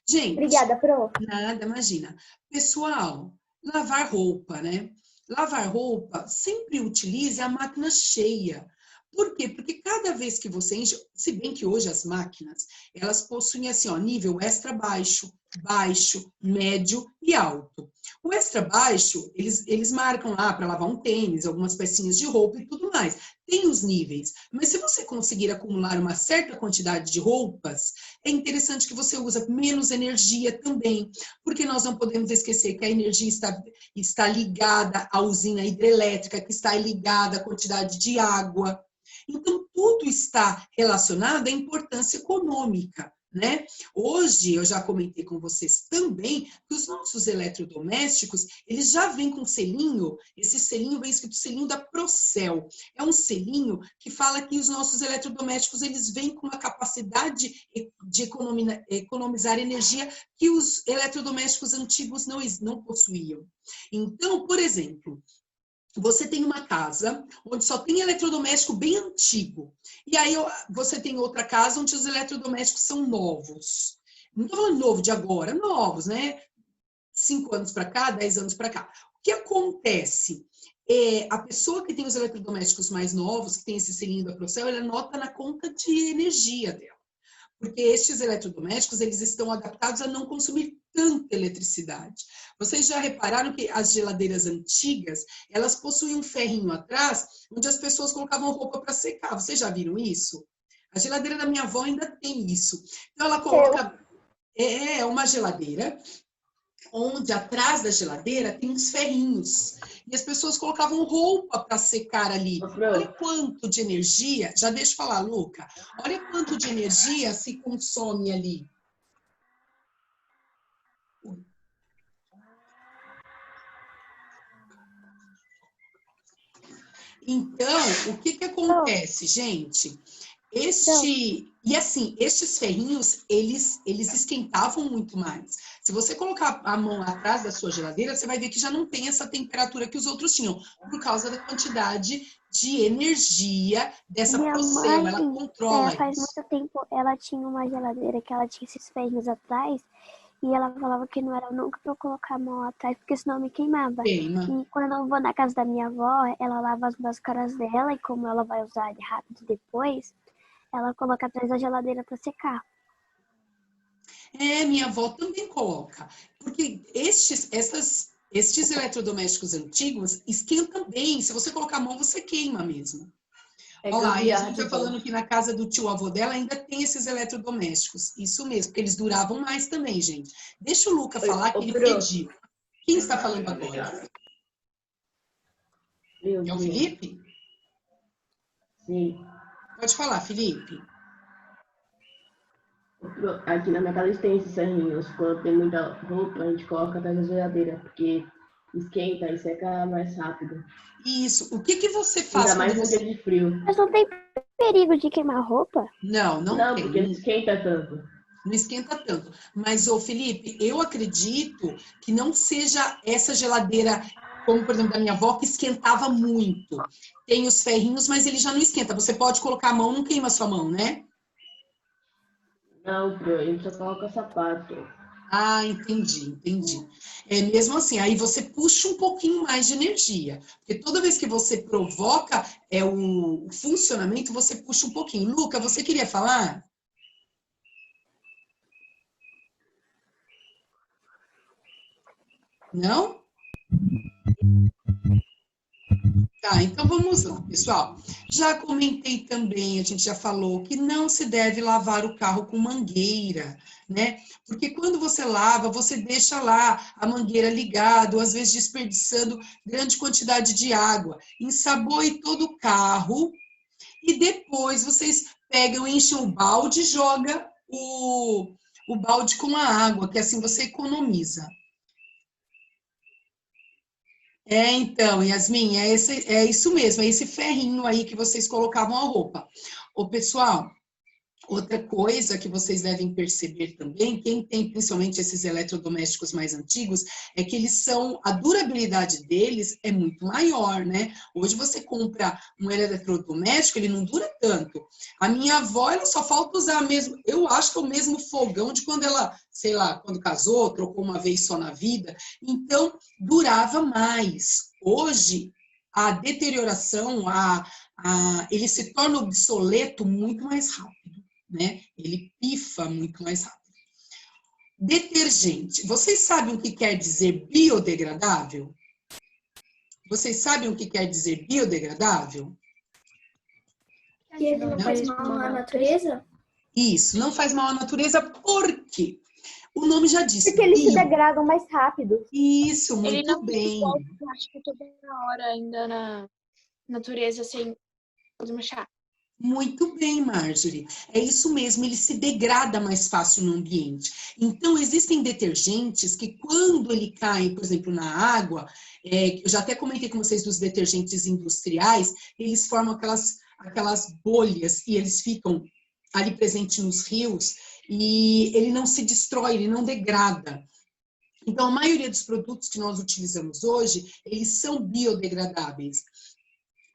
Gente. Obrigada, Pro. Nada, imagina. Pessoal, lavar roupa, né? Lavar roupa, sempre utilize a máquina cheia. Por quê? Porque cada vez que você enche, se bem que hoje as máquinas, elas possuem assim, ó, nível extra baixo, baixo, médio e alto. O extra baixo, eles marcam lá para lavar um tênis, algumas pecinhas de roupa e tudo mais. Tem os níveis, mas se você conseguir acumular uma certa quantidade de roupas, é interessante que você use menos energia também, porque nós não podemos esquecer que a energia está ligada à usina hidrelétrica, que está ligada à quantidade de água. Então, tudo está relacionado à importância econômica, né? Hoje, eu já comentei com vocês também que os nossos eletrodomésticos, eles já vêm com selinho, esse selinho vem escrito selinho da Procel. É um selinho que fala que os nossos eletrodomésticos, eles vêm com uma capacidade de economizar energia que os eletrodomésticos antigos não possuíam. Então, por exemplo, você tem uma casa onde só tem eletrodoméstico bem antigo. E aí você tem outra casa onde os eletrodomésticos são novos. Não estou falando novo de agora, novos, né? 5 anos para cá, 10 anos para cá. O que acontece? A pessoa que tem os eletrodomésticos mais novos, que tem esse selinho da Procel, ela anota na conta de energia dela. Porque estes eletrodomésticos, eles estão adaptados a não consumir tanta eletricidade. Vocês já repararam que as geladeiras antigas, elas possuíam um ferrinho atrás, onde as pessoas colocavam roupa para secar. Vocês já viram isso? A geladeira da minha avó ainda tem isso. Então, ela coloca... É uma geladeira, onde atrás da geladeira tem uns ferrinhos. E as pessoas colocavam roupa para secar ali. Olha quanto de energia... Já deixa eu falar, Luca. Olha quanto de energia se consome ali. Então, o que acontece, gente? E assim, estes ferrinhos, eles esquentavam muito mais. Se você colocar a mão atrás da sua geladeira, você vai ver que já não tem essa temperatura que os outros tinham, por causa da quantidade de energia dessa Procel, ela controla faz isso. muito tempo, ela tinha uma geladeira que ela tinha esses ferrinhos atrás, e ela falava que não era nunca pra eu colocar a mão atrás, porque senão me queimava. Queima. E quando eu vou na casa da minha avó, ela lava as máscaras dela, e como ela vai usar ele rápido depois, ela coloca atrás da geladeira para secar. Minha avó também coloca. Porque estes eletrodomésticos antigos esquentam bem. Se você colocar a mão, você queima mesmo. Olha lá, e a gente está falando que na casa do tio avô dela ainda tem esses eletrodomésticos. Isso mesmo, porque eles duravam mais também, gente. Deixa o Luca falar que ele pediu. Quem está falando agora? É o Felipe? Sim. Pode falar, Felipe. Aqui na minha casa tem esses serrinhos. Quando tem muita roupa, a gente coloca atrás da geladeira, porque esquenta e seca mais rápido. Isso. O que você faz? Ainda mais no dia de frio. Mas não tem perigo de queimar roupa? Não tem. Porque não esquenta tanto. Não esquenta tanto. Mas, ô Felipe, eu acredito que não seja essa geladeira, como por exemplo da minha avó, que esquentava muito. Tem os ferrinhos, mas ele já não esquenta. Você pode colocar a mão, não queima a sua mão, né? Não, a gente só coloca sapato. Ah, entendi. É mesmo assim, aí você puxa um pouquinho mais de energia. Porque toda vez que você provoca o funcionamento, você puxa um pouquinho. Luca, você queria falar? Não? Tá, então vamos lá, pessoal. Já comentei também, a gente já falou que não se deve lavar o carro com mangueira, né? Porque quando você lava, você deixa lá a mangueira ligada, ou às vezes desperdiçando grande quantidade de água. Ensaboe todo o carro e depois vocês pegam, enchem o balde e joga o balde com a água, que assim você economiza. Então, Yasmin, é isso mesmo, é esse ferrinho aí que vocês colocavam a roupa. Ô, pessoal, outra coisa que vocês devem perceber também, quem tem principalmente esses eletrodomésticos mais antigos, é que a durabilidade deles é muito maior, né? Hoje você compra um eletrodoméstico, ele não dura tanto. A minha avó, ela só falta usar mesmo, eu acho que é o mesmo fogão de quando ela, sei lá, quando casou, trocou uma vez só na vida, então durava mais. Hoje, a deterioração, ele se torna obsoleto muito mais rápido. Né? Ele pifa muito mais rápido. Detergente. Vocês sabem o que quer dizer biodegradável? Vocês sabem o que quer dizer biodegradável? Que ele não faz mal à natureza? Isso, não faz mal à natureza, por quê? O nome já diz. Porque eles se degradam mais rápido. Isso, muito Ele não bem. fica plástico toda hora ainda na natureza sem desmanchar. Muito bem, Marjorie. É isso mesmo, ele se degrada mais fácil no ambiente. Então, existem detergentes que quando ele cai, por exemplo, na água, eu já até comentei com vocês dos detergentes industriais, eles formam aquelas bolhas e eles ficam ali presentes nos rios e ele não se destrói, ele não degrada. Então, a maioria dos produtos que nós utilizamos hoje, eles são biodegradáveis.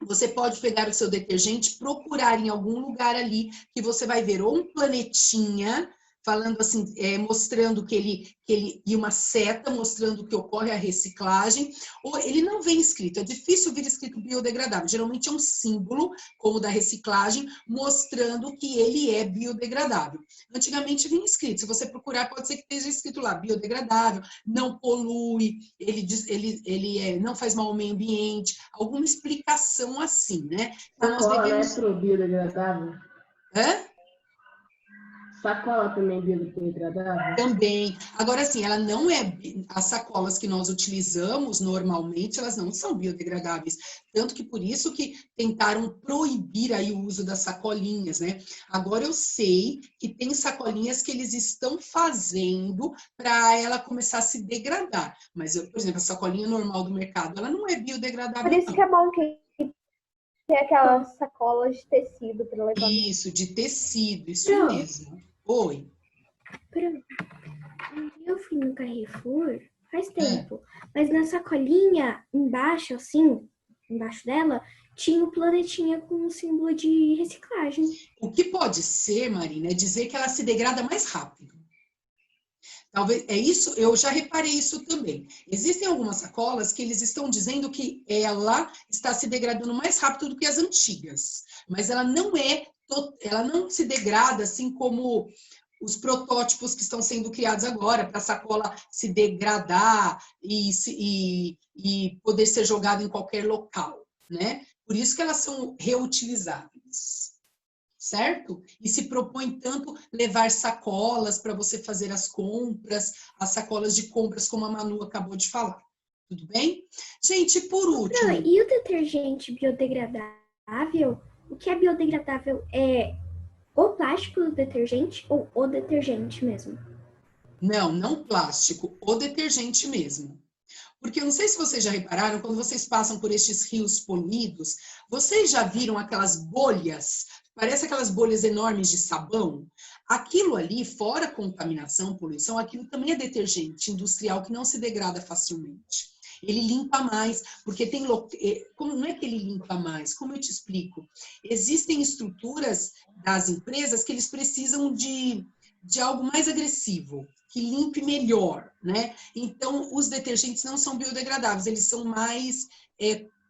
Você pode pegar o seu detergente, procurar em algum lugar ali, que você vai ver ou um planetinha, falando assim, mostrando que ele e uma seta mostrando que ocorre a reciclagem, ou ele não vem escrito, é difícil vir escrito biodegradável, geralmente é um símbolo, como o da reciclagem, mostrando que ele é biodegradável. Antigamente vinha escrito, se você procurar, pode ser que esteja escrito lá, biodegradável, não polui, ele não faz mal ao meio ambiente, alguma explicação assim, né? Então, nós devemos... biodegradável? Hã? Sacola também biodegradável? Também. Agora, sim, ela não é... As sacolas que nós utilizamos normalmente, elas não são biodegradáveis. Tanto que por isso que tentaram proibir aí o uso das sacolinhas, né? Agora eu sei que tem sacolinhas que eles estão fazendo para ela começar a se degradar. Mas, por exemplo, a sacolinha normal do mercado, ela não é biodegradável. Por isso não. que é bom que tem aquelas sacolas de tecido para levar. Isso, de tecido, isso Pronto. mesmo. Oi. Eu fui no Carrefour faz tempo, mas na sacolinha, embaixo, assim, embaixo dela, tinha um planetinha com um símbolo de reciclagem. O que pode ser, Marina, é dizer que ela se degrada mais rápido. Talvez, é isso, eu já reparei isso também. Existem algumas sacolas que eles estão dizendo que ela está se degradando mais rápido do que as antigas, mas ela não se degrada assim como os protótipos que estão sendo criados agora, para a sacola se degradar e poder ser jogada em qualquer local, né? Por isso que elas são reutilizáveis. Certo? E se propõe tanto levar sacolas para você fazer as compras, as sacolas de compras, como a Manu acabou de falar. Tudo bem? Gente, por último... E o detergente biodegradável? O que é biodegradável é o plástico do detergente ou o detergente mesmo? Não plástico, o detergente mesmo. Porque eu não sei se vocês já repararam, quando vocês passam por estes rios poluídos, vocês já viram aquelas bolhas, parece aquelas bolhas enormes de sabão? Aquilo ali, fora contaminação, poluição, aquilo também é detergente industrial que não se degrada facilmente. Ele limpa mais, porque tem... Não é que ele limpa mais, como eu te explico? Existem estruturas das empresas que eles precisam de algo mais agressivo, que limpe melhor, né? Então, os detergentes não são biodegradáveis, eles são mais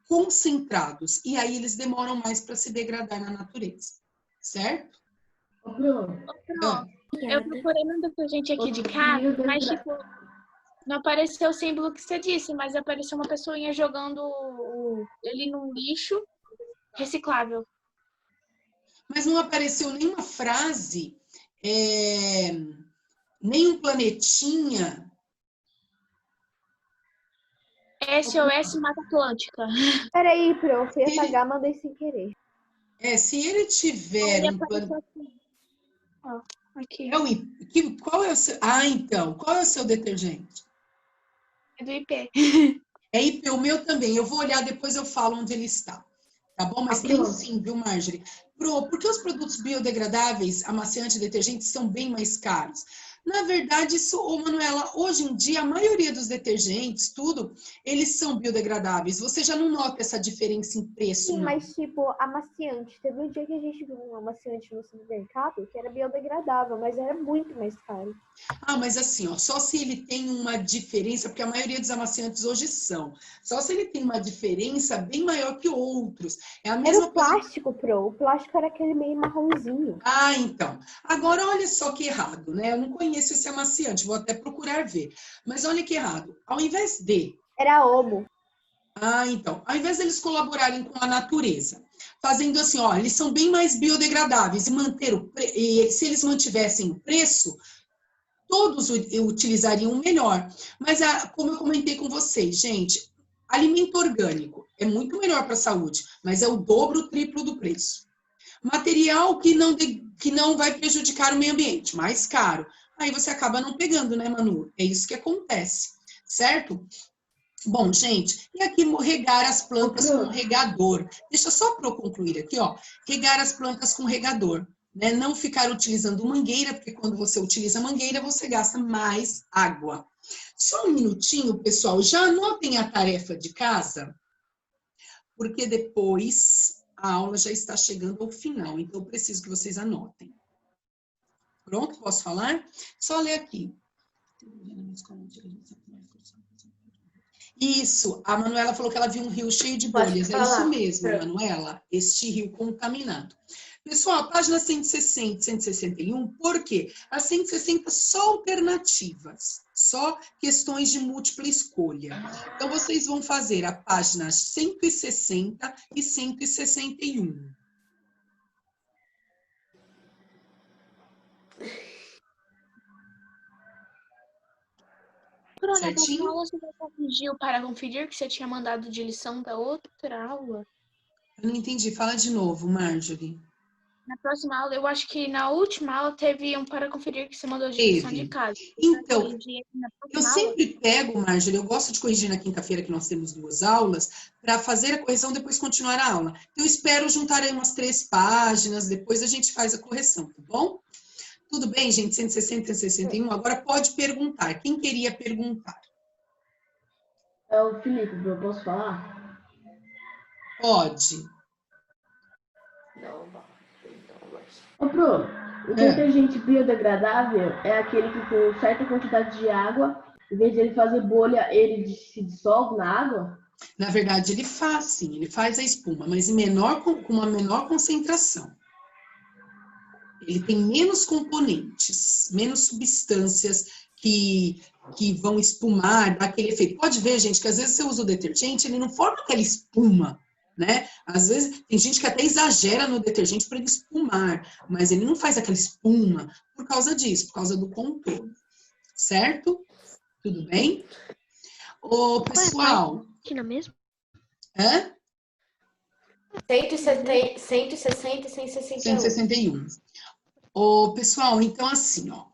concentrados, e aí eles demoram mais para se degradar na natureza, certo? Eu procurei um detergente aqui de casa, mas tipo, Não apareceu o símbolo que você disse, mas apareceu uma pessoinha jogando ele num lixo reciclável. Mas não apareceu nenhuma frase, nem um planetinha. SOS Mata Atlântica. Peraí, prof, eu ia apagar, mandei sem querer. Se ele tiver um planetinho. Aqui. Qual é o seu... então, qual é o seu detergente? É do IP. É IP, o meu também. Eu vou olhar, depois eu falo onde ele está. Tá bom? Mas tem sim, viu, Marjorie? Porque os produtos biodegradáveis, amaciantes e detergentes, são bem mais caros. Na verdade, Manuela, hoje em dia, a maioria dos detergentes, tudo, eles são biodegradáveis. Você já não nota essa diferença em preço, Sim, não. mas tipo, amaciante. Teve um dia que a gente viu um amaciante no supermercado que era biodegradável, mas era muito mais caro. Mas assim, ó, só se ele tem uma diferença, porque a maioria dos amaciantes hoje são. Só se ele tem uma diferença bem maior que outros. É a mesma era o plástico, o plástico era aquele meio marronzinho. Então. Agora, olha só que errado, né? Eu não conheço esse amaciante, vou até procurar ver. Mas olha que errado. Ao invés de... Era Omo. Então. Ao invés deles colaborarem com a natureza, fazendo assim, ó, eles são bem mais biodegradáveis e se eles mantivessem o preço, todos utilizariam melhor. Mas, como eu comentei com vocês, gente, alimento orgânico é muito melhor para a saúde, mas é o dobro, o triplo do preço. Material que não vai prejudicar o meio ambiente, mais caro. Aí você acaba não pegando, né, Manu? É isso que acontece, certo? Bom, gente, e aqui regar as plantas com regador. Deixa só para eu concluir aqui, ó. Regar as plantas com regador. Né? Não ficar utilizando mangueira, porque quando você utiliza mangueira, você gasta mais água. Só um minutinho, pessoal. Já anotem a tarefa de casa, porque depois a aula já está chegando ao final, então eu preciso que vocês anotem. Pronto? Posso falar? Só ler aqui. Isso, a Manuela falou que ela viu um rio cheio de bolhas. É isso mesmo, Manuela, este rio contaminado. Pessoal, página 160, 161, por quê? A 160 só alternativas, só questões de múltipla escolha. Então, vocês vão fazer a página 160 e 161. Bruna, na próxima aula você vai corrigir para conferir que você tinha mandado de lição da outra aula? Eu não entendi, fala de novo, Marjorie. Na próxima aula, eu acho que na última aula teve um para conferir que você mandou de lição de casa. Então, eu sempre pego, Marjorie, eu gosto de corrigir na quinta-feira, que nós temos 2 aulas, para fazer a correção e depois continuar a aula. Eu espero juntar aí umas 3 páginas, depois a gente faz a correção, tá bom? Tudo bem, gente? 160 e 161. Agora pode perguntar. Quem queria perguntar? É o Felipe, eu posso falar? Pode. Ô, Pro, o detergente biodegradável é aquele que com certa quantidade de água, em vez de ele fazer bolha, ele se dissolve na água? Na verdade, ele faz, sim. Ele faz a espuma, mas com uma menor concentração. Ele tem menos componentes, menos substâncias que vão espumar, dar aquele efeito. Pode ver, gente, que às vezes você usa o detergente, ele não forma aquela espuma, né? Às vezes tem gente que até exagera no detergente para ele espumar, mas ele não faz aquela espuma por causa disso, por causa do contorno. Certo? Tudo bem? Ô, pessoal... Aqui na mesma? 160 e 161. 161. Ô, pessoal, então assim, ó,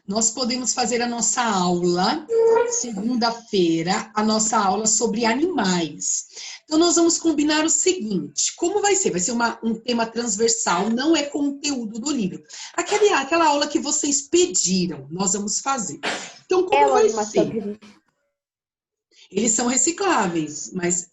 nós podemos fazer a nossa aula, segunda-feira, a nossa aula sobre animais. Então, nós vamos combinar o seguinte, como vai ser? Vai ser um tema transversal, não é conteúdo do livro. Aquela aula que vocês pediram, nós vamos fazer. Então, como vai ser? Eles são recicláveis, mas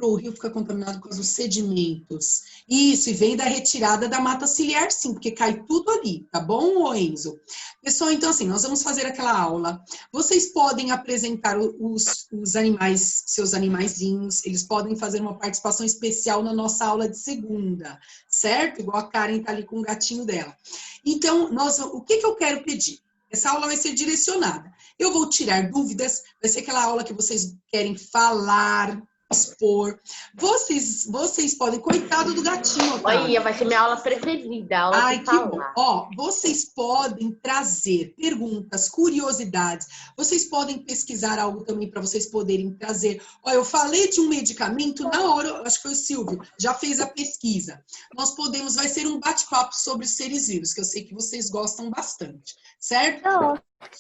o rio fica contaminado com os sedimentos. Isso, e vem da retirada da mata ciliar, sim, porque cai tudo ali, tá bom, Enzo? Pessoal, então assim, nós vamos fazer aquela aula. Vocês podem apresentar os animais, seus animaizinhos, eles podem fazer uma participação especial na nossa aula de segunda, certo? Igual a Karen tá ali com o gatinho dela. Então, o que eu quero pedir? Essa aula vai ser direcionada. Eu vou tirar dúvidas, vai ser aquela aula que vocês querem falar, expor. Vocês podem, coitado do gatinho, tá? Olha, vai ser minha aula preferida, a aula Ai, de que bom. falar. Ó, vocês podem trazer perguntas, curiosidades. Vocês podem pesquisar algo também para vocês poderem trazer. Ó, eu falei de um medicamento na hora, acho que foi o Silvio, já fez a pesquisa. Nós podemos, vai ser um bate-papo sobre os seres vivos, que eu sei que vocês gostam bastante, certo?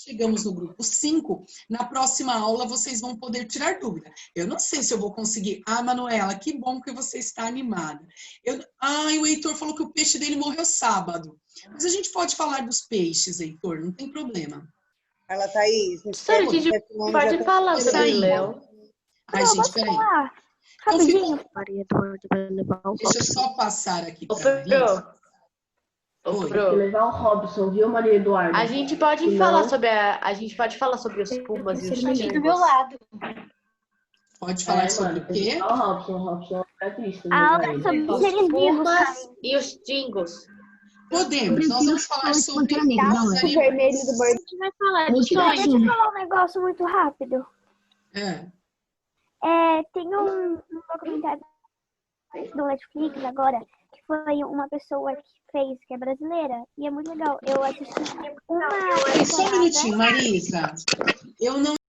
Chegamos no grupo 5. Na próxima aula, vocês vão poder tirar dúvida. Eu não sei se eu vou conseguir. Ah, Manuela, que bom que você está animada. O Heitor falou que o peixe dele morreu sábado. Mas a gente pode falar dos peixes, Heitor, não tem problema. Ela tá aí. Sério, a gente pode falar sobre o Léo. Ai, gente, peraí. Rapidinho. Deixa eu só passar aqui Ô, para Fro. Tem que levar o Robson, viu, Maria Eduarda? A gente pode falar sobre os pumas e os Ele do tigres. meu lado. Pode falar sobre o quê? O Robson é triste. A aula sobre Os seres vivos, pumas e os tingos. Podemos, nós vamos falar sobre O vermelho do A gente vai falar de Deixa eu sonho. falar um negócio muito rápido. Tem um documentário do Netflix agora, que foi uma pessoa que fez, que é brasileira, e é muito legal. Eu assisti uma Só um minutinho, Marisa. Eu não